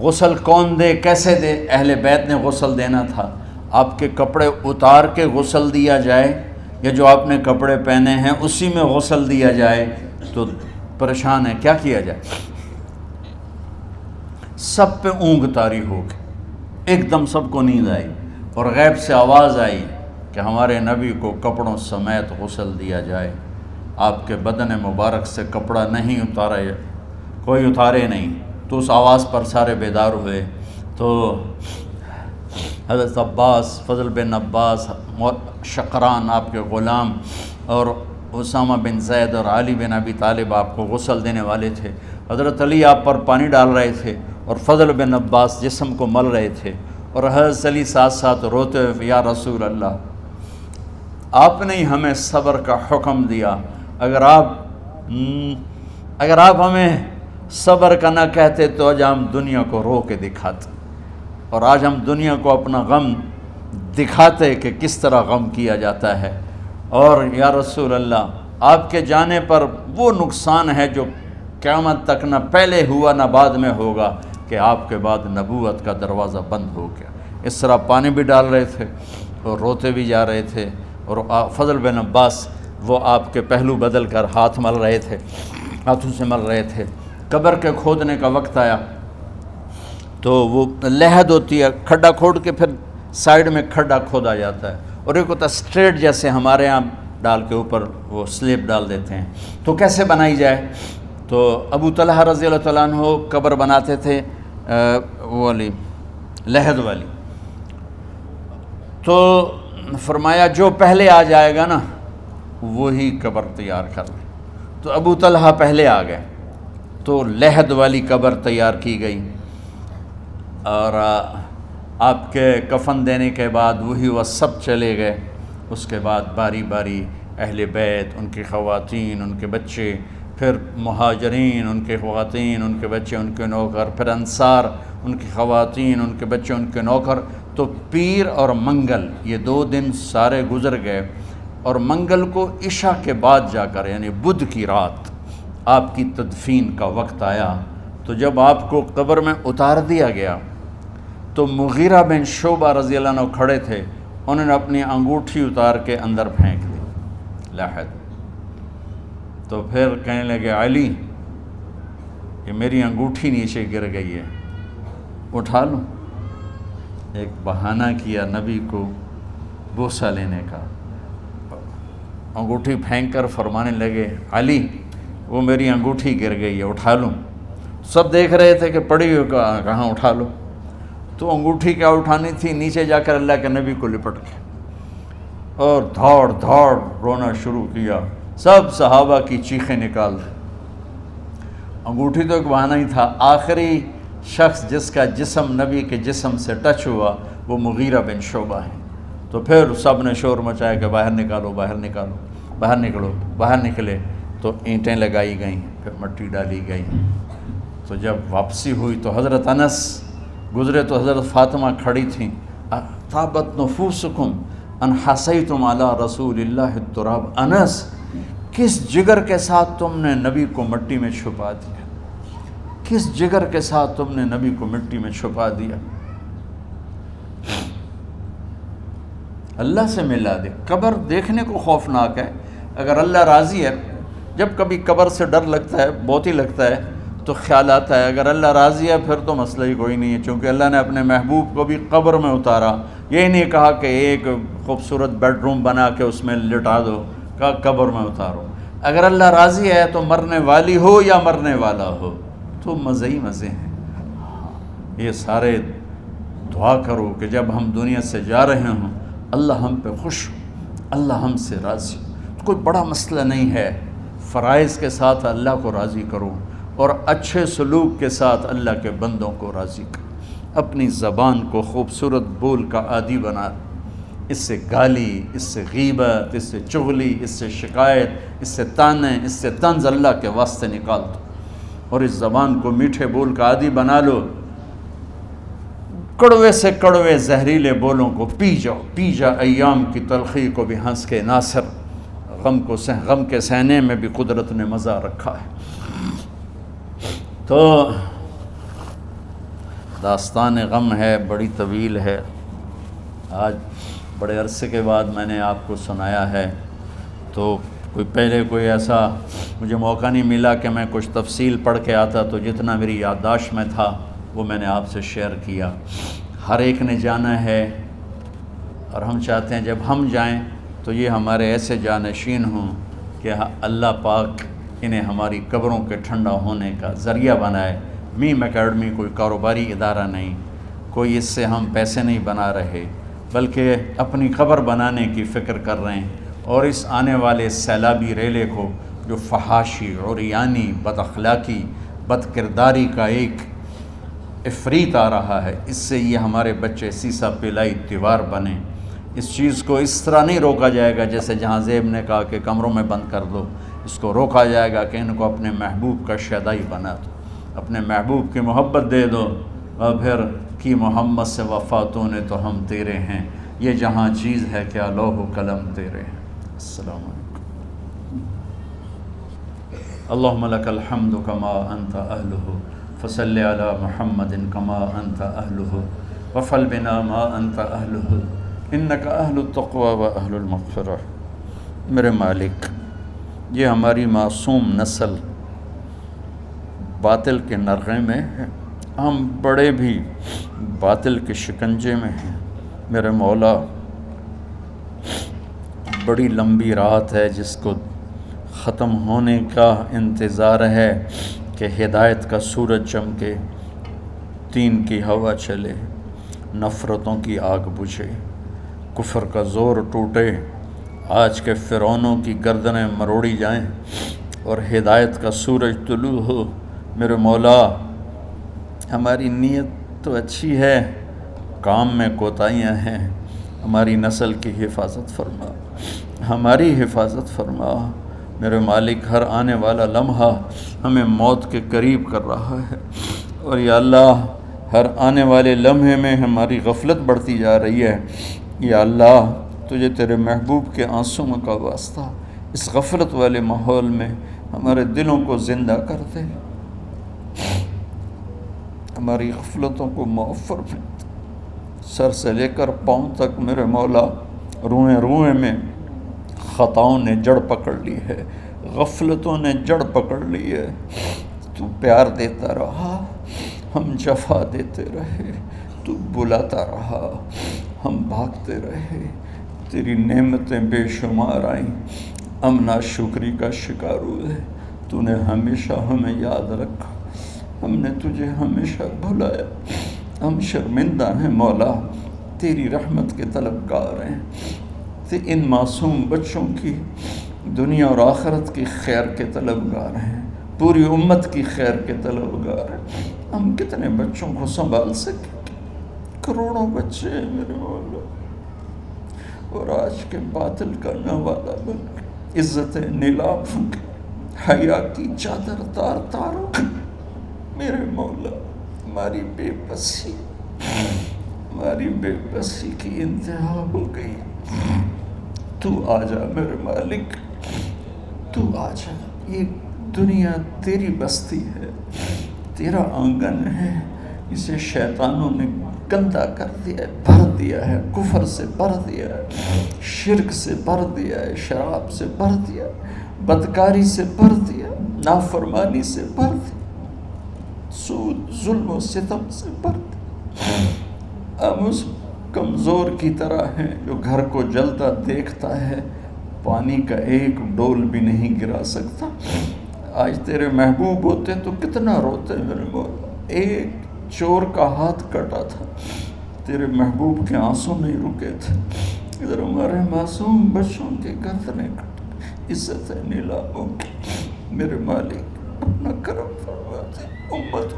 غسل کون دے، کیسے دے؟ اہل بیت نے غسل دینا تھا۔ آپ کے کپڑے اتار کے غسل دیا جائے یا جو آپ نے کپڑے پہنے ہیں اسی میں غسل دیا جائے تو پریشان ہے، کیا کیا جائے؟ سب پہ اونگ طاری ہو گئی، ایک دم سب کو نیند آئی اور غیب سے آواز آئی کہ ہمارے نبی کو کپڑوں سمیت غسل دیا جائے۔ آپ کے بدن مبارک سے کپڑا نہیں اتارا، کوئی اتارے نہیں، تو اس آواز پر سارے بیدار ہوئے۔ تو حضرت عباس، فضل بن عباس، شقران آپ کے غلام، اور اسامہ بن زید اور علی بن ابی طالب آپ کو غسل دینے والے تھے۔ حضرت علی آپ پر پانی ڈال رہے تھے اور فضل بن عباس جسم کو مل رہے تھے، اور حضرت علی ساتھ ساتھ روتے ہوئے یا رسول اللہ آپ نے ہمیں صبر کا حکم دیا، اگر آپ ہمیں صبر کا نہ کہتے تو آج ہم دنیا کو رو کے دکھاتے، اور آج ہم دنیا کو اپنا غم دکھاتے کہ کس طرح غم کیا جاتا ہے۔ اور یا رسول اللہ آپ کے جانے پر وہ نقصان ہے جو قیامت تک نہ پہلے ہوا نہ بعد میں ہوگا، کہ آپ کے بعد نبوت کا دروازہ بند ہو گیا۔ اس طرح پانی بھی ڈال رہے تھے اور روتے بھی جا رہے تھے، اور فضل بن عباس وہ آپ کے پہلو بدل کر ہاتھ مل رہے تھے، ہاتھوں سے مل رہے تھے۔ قبر کے کھودنے کا وقت آیا تو وہ لحد ہوتی ہے، کھڈا کھود کے پھر سائیڈ میں کھڈا کھودا جاتا ہے، اور ایک ہوتا اسٹریٹ جیسے ہمارے ہاں ڈال کے اوپر وہ سلیب ڈال دیتے ہیں، تو کیسے بنائی جائے؟ تو ابو طلحہ رضی اللہ تعالیٰ عنہ قبر بناتے تھے وہ والی لحد والی، تو فرمایا جو پہلے آ جائے گا نا وہی قبر تیار کر لے۔ تو ابو طلحہ پہلے آ گئے، تو لحد والی قبر تیار کی گئی، اور آپ کے کفن دینے کے بعد وہی وہ سب چلے گئے۔ اس کے بعد باری باری اہل بیت، ان کی خواتین، ان کے بچے، پھر مہاجرین، ان کے خواتین، ان کے بچے، ان کے نوکر، پھر انصار، ان کی خواتین، ان کے بچے، ان کے نوکر۔ تو پیر اور منگل یہ 2 دن سارے گزر گئے، اور منگل کو عشاء کے بعد جا کر یعنی بدھ کی رات آپ کی تدفین کا وقت آیا۔ تو جب آپ کو قبر میں اتار دیا گیا تو مغیرہ بن شعبہ رضی اللہ عنہ کھڑے تھے، انہوں نے اپنی انگوٹھی اتار کے اندر پھینک دی لحد۔ تو پھر کہنے لگے علی کہ میری انگوٹھی نیچے گر گئی ہے، اٹھا لوں۔ ایک بہانہ کیا نبی کو بوسہ لینے کا، انگوٹھی پھینک کر فرمانے لگے علی وہ میری انگوٹھی گر گئی ہے، اٹھا لوں۔ سب دیکھ رہے تھے کہ پڑی ہوئی کہاں اٹھا لو۔ تو انگوٹھی کیا اٹھانی تھی، نیچے جا کر اللہ کے نبی کو لپٹ کے اور دھاڑ دھاڑ رونا شروع کیا۔ سب صحابہ کی چیخیں نکال دی۔ انگوٹھی تو ایک بہانہ ہی تھا، آخری شخص جس کا جسم نبی کے جسم سے ٹچ ہوا وہ مغیرہ بن شعبہ ہیں۔ تو پھر سب نے شور مچایا کہ باہر نکالو، باہر نکالو، باہر نکلو۔ باہر نکلے تو اینٹیں لگائی گئیں، پھر مٹی ڈالی گئی۔ تو جب واپسی ہوئی تو حضرت انس گزرے تو حضرت فاطمہ کھڑی تھیں، طابت نفوسکم ان حسیتم علی رسول اللہ التراب۔ انس کس جگر کے ساتھ تم نے نبی کو مٹی میں چھپا دیا، کس جگر کے ساتھ تم نے نبی کو مٹی میں چھپا دیا۔ اللہ سے ملا دے۔ قبر دیکھنے کو خوفناک ہے، اگر اللہ راضی ہے، جب کبھی قبر سے ڈر لگتا ہے، بہت ہی لگتا ہے، تو خیال آتا ہے اگر اللہ راضی ہے پھر تو مسئلہ ہی کوئی نہیں ہے، چونکہ اللہ نے اپنے محبوب کو بھی قبر میں اتارا۔ یہ نہیں کہا کہ ایک خوبصورت بیڈ روم بنا کے اس میں لٹا دو، کہا قبر میں اتارو۔ اگر اللہ راضی ہے تو مرنے والی ہو یا مرنے والا ہو تو مزے ہی مزے ہیں۔ یہ سارے دعا کرو کہ جب ہم دنیا سے جا رہے ہوں اللہ ہم پہ خوش ہو، اللہ ہم سے راضی ہو۔ کوئی بڑا مسئلہ نہیں ہے، فرائض کے ساتھ اللہ کو راضی کرو اور اچھے سلوک کے ساتھ اللہ کے بندوں کو راضی کرو۔ اپنی زبان کو خوبصورت بول کا عادی بنا، اس سے گالی، اس سے غیبت، اس سے چغلی، اس سے شکایت، اس سے تانے، اس سے طنز اللہ کے واسطے نکال دو، اور اس زبان کو میٹھے بول کا عادی بنا لو۔ کڑوے سے کڑوے زہریلے بولوں کو پی جاؤ، پی جا ایام کی تلخی کو بھی ہنس کے ناصر، غم کے سہنے میں بھی قدرت نے مزہ رکھا ہے۔ تو داستان غم ہے، بڑی طویل ہے، آج بڑے عرصے کے بعد میں نے آپ کو سنایا ہے، تو پہلے کوئی ایسا مجھے موقع نہیں ملا کہ میں کچھ تفصیل پڑھ کے آتا، تو جتنا میری یادداشت میں تھا وہ میں نے آپ سے شیئر کیا۔ ہر ایک نے جانا ہے، اور ہم چاہتے ہیں جب ہم جائیں تو یہ ہمارے ایسے جانشین ہوں کہ اللہ پاک انہیں ہماری قبروں کے ٹھنڈا ہونے کا ذریعہ بنائے۔ میم اکیڈمی کوئی کاروباری ادارہ نہیں، کوئی اس سے ہم پیسے نہیں بنا رہے، بلکہ اپنی قبر بنانے کی فکر کر رہے ہیں، اور اس آنے والے سیلابی ریلے کو جو فحاشی، عریانی، بد اخلاقی، بد کرداری کا ایک افریت آ رہا ہے، اس سے یہ ہمارے بچے سیسا پلائی دیوار بنیں۔ اس چیز کو اس طرح نہیں روکا جائے گا جیسے جہاں زیب نے کہا کہ کمروں میں بند کر دو، اس کو روکا جائے گا کہ ان کو اپنے محبوب کا شیدائی بنا دو، اپنے محبوب کی محبت دے دو، اور پھر کی محمد سے وفاتوں نے تو ہم تیرے ہیں، یہ جہاں چیز ہے کیا لوح و قلم تیرے ہیں۔ السلام علیکم۔ اللہم لک الحمد کما انت اہلہ فصل علی محمد کما انت اہلہ وفل بنا ما انت اہلہ انک اہل التقوی و اہل المغفرہ۔ میرے مالک، یہ ہماری معصوم نسل باطل کے نرغے میں ہے، ہم بڑے بھی باطل کے شکنجے میں ہیں۔ میرے مولا، بڑی لمبی رات ہے جس کو ختم ہونے کا انتظار ہے کہ ہدایت کا سورج چمکے، دین کی ہوا چلے، نفرتوں کی آگ بجھے، کفر کا زور ٹوٹے، آج کے فرعونوں کی گردنیں مروڑی جائیں، اور ہدایت کا سورج طلوع ہو، میرے مولا ہماری نیت تو اچھی ہے، کام میں کوتاہیاں ہیں، ہماری نسل کی حفاظت فرما، ہماری حفاظت فرما۔ میرے مالک ہر آنے والا لمحہ ہمیں موت کے قریب کر رہا ہے، اور یا اللہ ہر آنے والے لمحے میں ہماری غفلت بڑھتی جا رہی ہے۔ یا اللہ تجھے تیرے محبوب کے آنسوں کا واسطہ اس غفلت والے ماحول میں ہمارے دلوں کو زندہ کر دے، ہماری غفلتوں کو معاف فرما۔ سر سے لے کر پاؤں تک میرے مولا روئیں روئیں میں خطاؤں نے جڑ پکڑ لی ہے، غفلتوں نے جڑ پکڑ لی ہے۔ تو پیار دیتا رہا، ہم جفا دیتے رہے، تو بلاتا رہا، ہم بھاگتے رہے۔ تیری نعمتیں بے شمار آئیں، ہم ناشکری کا شکار ہوئے۔ تو نے ہمیشہ ہمیں یاد رکھا، ہم نے تجھے ہمیشہ بھلایا۔ ہم شرمندہ ہیں مولا، تیری رحمت کے طلبگار ہیں، ان معصوم بچوں کی دنیا اور آخرت کی خیر کے طلبگار ہیں، پوری امت کی خیر کے طلبگار ہیں۔ ہم کتنے بچوں کو سنبھال سکیں؟ کروڑوں بچے ہیں میرے مولا، اور آج کے باطل کا نوالا بن کے عزتیں نیلام ہو کے حیا کی چادر تار تار ہو کے میرے مولا ہماری بے بسی کی انتہا ہو گئی۔ تو آجا میرے مالک، تو آجا۔ یہ دنیا تیری بستی ہے، تیرا آنگن ہے، اسے شیطانوں نے گندا کر دیا ہے، بھر دیا ہے، کفر سے بھر دیا ہے، شرک سے بھر دیا ہے، شراب سے بھر دیا ہے، بدکاری سے بھر دیا، نافرمانی سے بھر دیا، سود ظلم و ستم سے بھر دیا۔ ہم اس کمزور کی طرح ہیں جو گھر کو جلتا دیکھتا ہے، پانی کا ایک ڈول بھی نہیں گرا سکتا۔ آج تیرے محبوب ہوتے تو کتنا روتے میرے مولا۔ ایک چور کا ہاتھ کٹا تھا، تیرے محبوب کے آنسوں نہیں رکے تھے۔ ادھر ہمارے معصوم بچوں کے گردنیں کٹ، عزتیں نیلاموں کی۔ میرے مالک اپنا کرم فرماتے،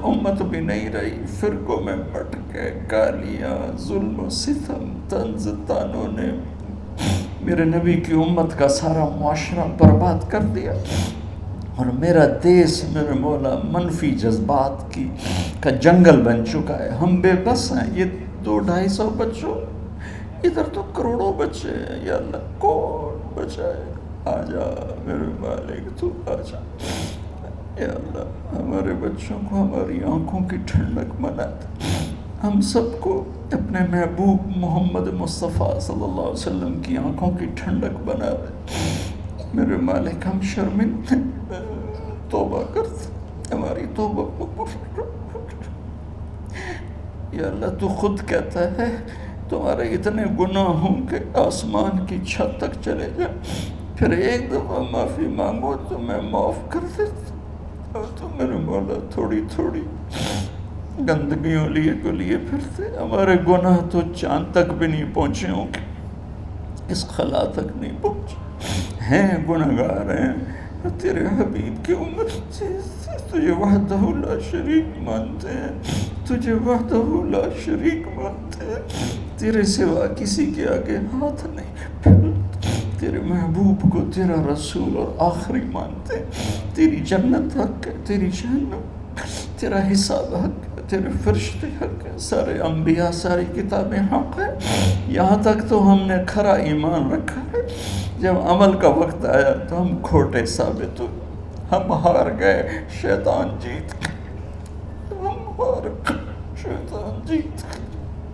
امت بھی نہیں رہی، فرقوں میں بٹ کے گالیاں، ظلم و ستم، طنز تانوں نے میرے نبی کی امت کا سارا معاشرہ برباد کر دیا، اور میرا دیس میرے مولا منفی جذبات کا جنگل بن چکا ہے۔ ہم بے بس ہیں، یہ 200-250 بچوں، ادھر تو کروڑوں بچے ہیں۔ یا اللہ کون بچائے؟ آجا میرے مالک، تو آجا۔ یا اللہ ہمارے بچوں کو ہماری آنکھوں کی ٹھنڈک بنا دے، ہم سب کو اپنے محبوب محمد مصطفیٰ صلی اللہ علیہ وسلم کی آنکھوں کی ٹھنڈک بنا دے۔ میرے مالک ہم شرمندہ ہیں، توبہ کرتے، ہماری توبہ قبول۔ یا اللہ تو خود کہتا ہے تمہارے اتنے گناہ ہوں کہ آسمان کی چھت تک چلے جائیں، پھر ایک دفعہ معافی مانگو تو میں معاف کر دیتا۔ اور تو میرے مولا تھوڑی تھوڑی گندگیوں لیے پھرتے، ہمارے گناہ تو چاند تک بھی نہیں پہنچے ہوں گے، اس خلا تک نہیں پہنچے ہیں، گناہگار ہیں۔ تیرے حبیب کی امت تجھے وحدہ لا شریک مانتے ہیں، تجھے وحدہ لا شریک مانتے ہیں، تیرے سوا کسی کے آگے ہاتھ نہیں پھیلتے، تیرے محبوب کو تیرا رسول اور آخری مانتے ہیں۔ تیری جنت حق ہے، تیری جہنم، تیرا حساب حق ہے، تیرے فرشتے حق ہے، سارے انبیاء ساری کتابیں حق ہے۔ یہاں تک تو ہم نے کھرا ایمان رکھا ہے، جب عمل کا وقت آیا تو ہم کھوٹے ثابت ہوئے، ہم ہار گئے، شیطان جیت گئے، ہم ہار گئے، شیطان جیت گئے۔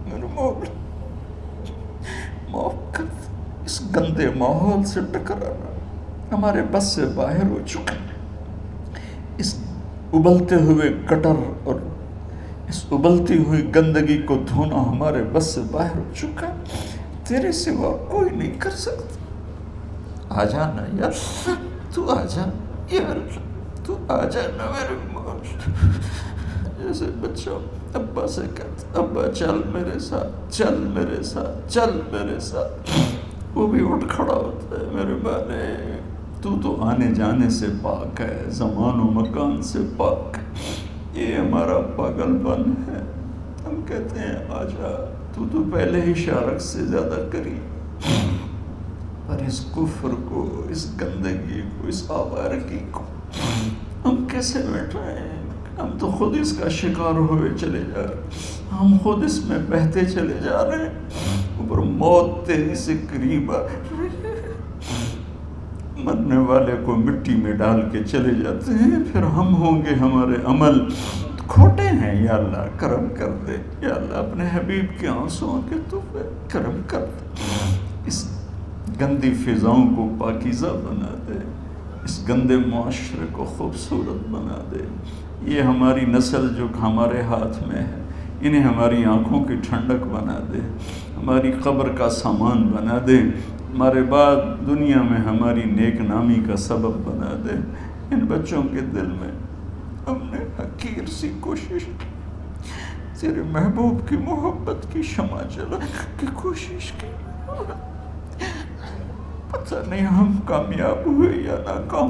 میرے مولا معاف کر دے، اس گندے ماحول سے ٹکرانا ہمارے بس سے باہر ہو چکا، اس ابلتے ہوئے گٹر اور اس ابلتی ہوئی گندگی کو دھونا ہمارے بس سے باہر ہو چکا، تیرے سوا کوئی نہیں کر سکتا۔ آ جانا یا تو آ جا، یا اللہ تو آ جانا میرے مولا۔ جیسے بچہ ابا سے کہتا ابا چل میرے ساتھ، چل میرے ساتھ، چل میرے ساتھ، وہ بھی اٹھ کھڑا ہوتا ہے۔ میرے مالک تو آنے جانے سے پاک ہے، زمان و مکان سے پاک ہے، یہ ہمارا پاگل پن ہے. ہم کہتے ہیں آجا تو پہلے ہی شارک سے زیادہ قریب، پر اس کفر کو، اس گندگی کو، اس آوارگی کو ہم کیسے مٹائیں؟ ہم تو خود اس کا شکار ہوئے چلے جا رہے ہیں، ہم خود اس میں بہتے چلے جا رہے ہیں، اوپر موت تیزی سے قریب آ رہی ہے. مرنے والے کو مٹی میں ڈال کے چلے جاتے ہیں، پھر ہم ہوں گے ہمارے عمل کھوٹے ہیں. یا اللہ کرم کر دے، یا اللہ اپنے حبیب کے آنسوؤں کے تو کرم کر دے. اس گندی فضاؤں کو پاکیزہ بنا دے، اس گندے معاشرے کو خوبصورت بنا دے. یہ ہماری نسل جو ہمارے ہاتھ میں ہے، انہیں ہماری آنکھوں کی ٹھنڈک بنا دے، ہماری قبر کا سامان بنا دے، ہمارے بعد دنیا میں ہماری نیک نامی کا سبب بنا دے. ان بچوں کے دل میں ہم نے حقیر سی کوشش تیرے محبوب کی محبت کی شمع جلا کی کوشش کی، پتہ نہیں ہم کامیاب ہوئے یا ناکام،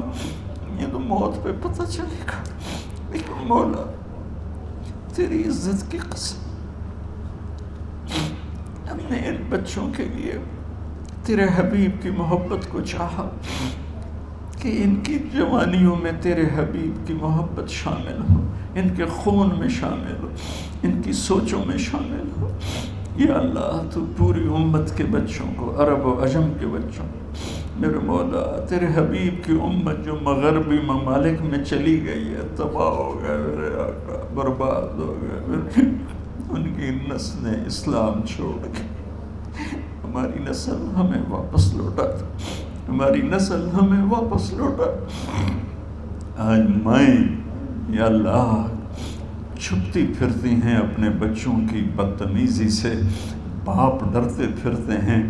یہ تو موت پہ پتہ چلے گا. لیکن مولا تیری عزت کی قسم، ہم نے ان بچوں کے لیے تیرے حبیب کی محبت کو چاہا کہ ان کی جوانیوں میں تیرے حبیب کی محبت شامل ہو، ان کے خون میں شامل ہو، ان کی سوچوں میں شامل ہو. یا اللہ تو پوری امت کے بچوں کو، عرب و عجم کے بچوں کو، میرے مولا تیرے حبیب کی امت جو مغربی ممالک میں چلی گئی ہے، تباہ ہو گئے میرے آقا، برباد ہو گئے، ان کی نسلیں اسلام چھوڑ کے، ہماری نسل ہمیں واپس لوٹا دے، ہماری نسل ہمیں واپس لوٹا. آج مائیں یا اللہ چھپتی پھرتی ہیں اپنے بچوں کی بدتمیزی سے، باپ ڈرتے پھرتے ہیں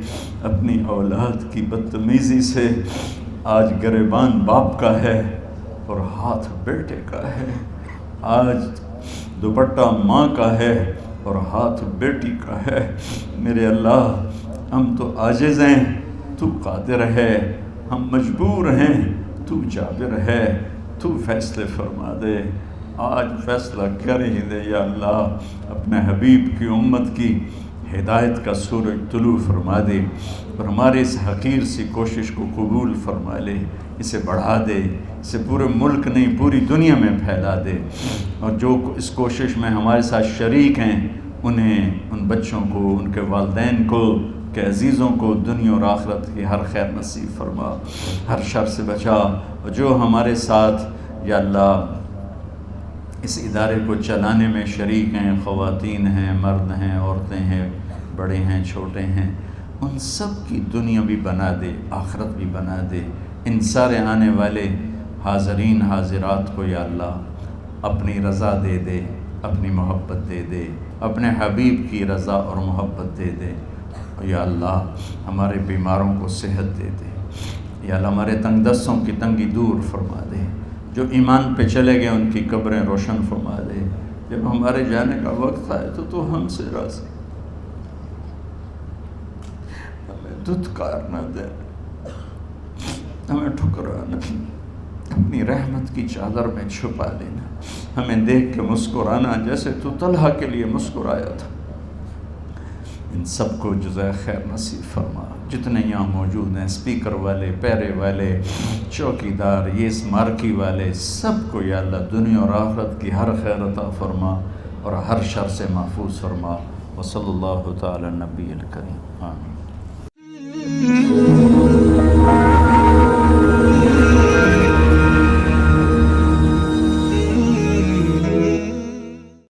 اپنی اولاد کی بدتمیزی سے. آج گریبان باپ کا ہے اور ہاتھ بیٹے کا ہے، آج دوپٹہ ماں کا ہے اور ہاتھ بیٹی کا ہے. میرے اللہ ہم تو عاجز ہیں، تو قادر ہے، ہم مجبور ہیں، تو جابر ہے، تو فیصلے فرما دے. آج فیصلہ کر ہی دے یا اللہ، اپنے حبیب کی امت کی ہدایت کا سورج طلوع فرما دے اور ہمارے اس حقیر سی کوشش کو قبول فرما لے، اسے بڑھا دے، اسے پورے ملک نہیں پوری دنیا میں پھیلا دے. اور جو اس کوشش میں ہمارے ساتھ شریک ہیں انہیں، ان بچوں کو، ان کے والدین کو، کہ عزیزوں کو دنیا اور آخرت کی ہر خیر نصیب فرما، ہر شر سے بچا. اور جو ہمارے ساتھ یا اللہ اس ادارے کو چلانے میں شریک ہیں، خواتین ہیں، مرد ہیں، عورتیں ہیں، بڑے ہیں، چھوٹے ہیں، ان سب کی دنیا بھی بنا دے، آخرت بھی بنا دے. ان سارے آنے والے حاضرین حاضرات کو یا اللہ اپنی رضا دے دے، اپنی محبت دے دے، اپنے حبیب کی رضا اور محبت دے دے. یا اللہ ہمارے بیماروں کو صحت دے دے، یا اللہ ہمارے تنگ دستوں کی تنگی دور فرما دے، جو ایمان پہ چلے گئے ان کی قبریں روشن فرما دے. جب ہمارے جانے کا وقت آئے تو ہم سے راضی، ہمیں دھتکار نہ دے، ہمیں ٹھکرانا، اپنی رحمت کی چادر میں چھپا لینا، ہمیں دیکھ کے مسکرانا جیسے تو طلحہ کے لیے مسکرایا تھا. ان سب کو جزائے خیر نصیب فرما. جتنے یہاں موجود ہیں، اسپیکر والے، پیرے والے، چوکیدار، یہ اس مارکی والے، سب کو یا اللہ دنیا اور آخرت کی ہر خیر عطا فرما اور ہر شر سے محفوظ فرما. وصلی اللہ تعالی نبی الکریم. آمین.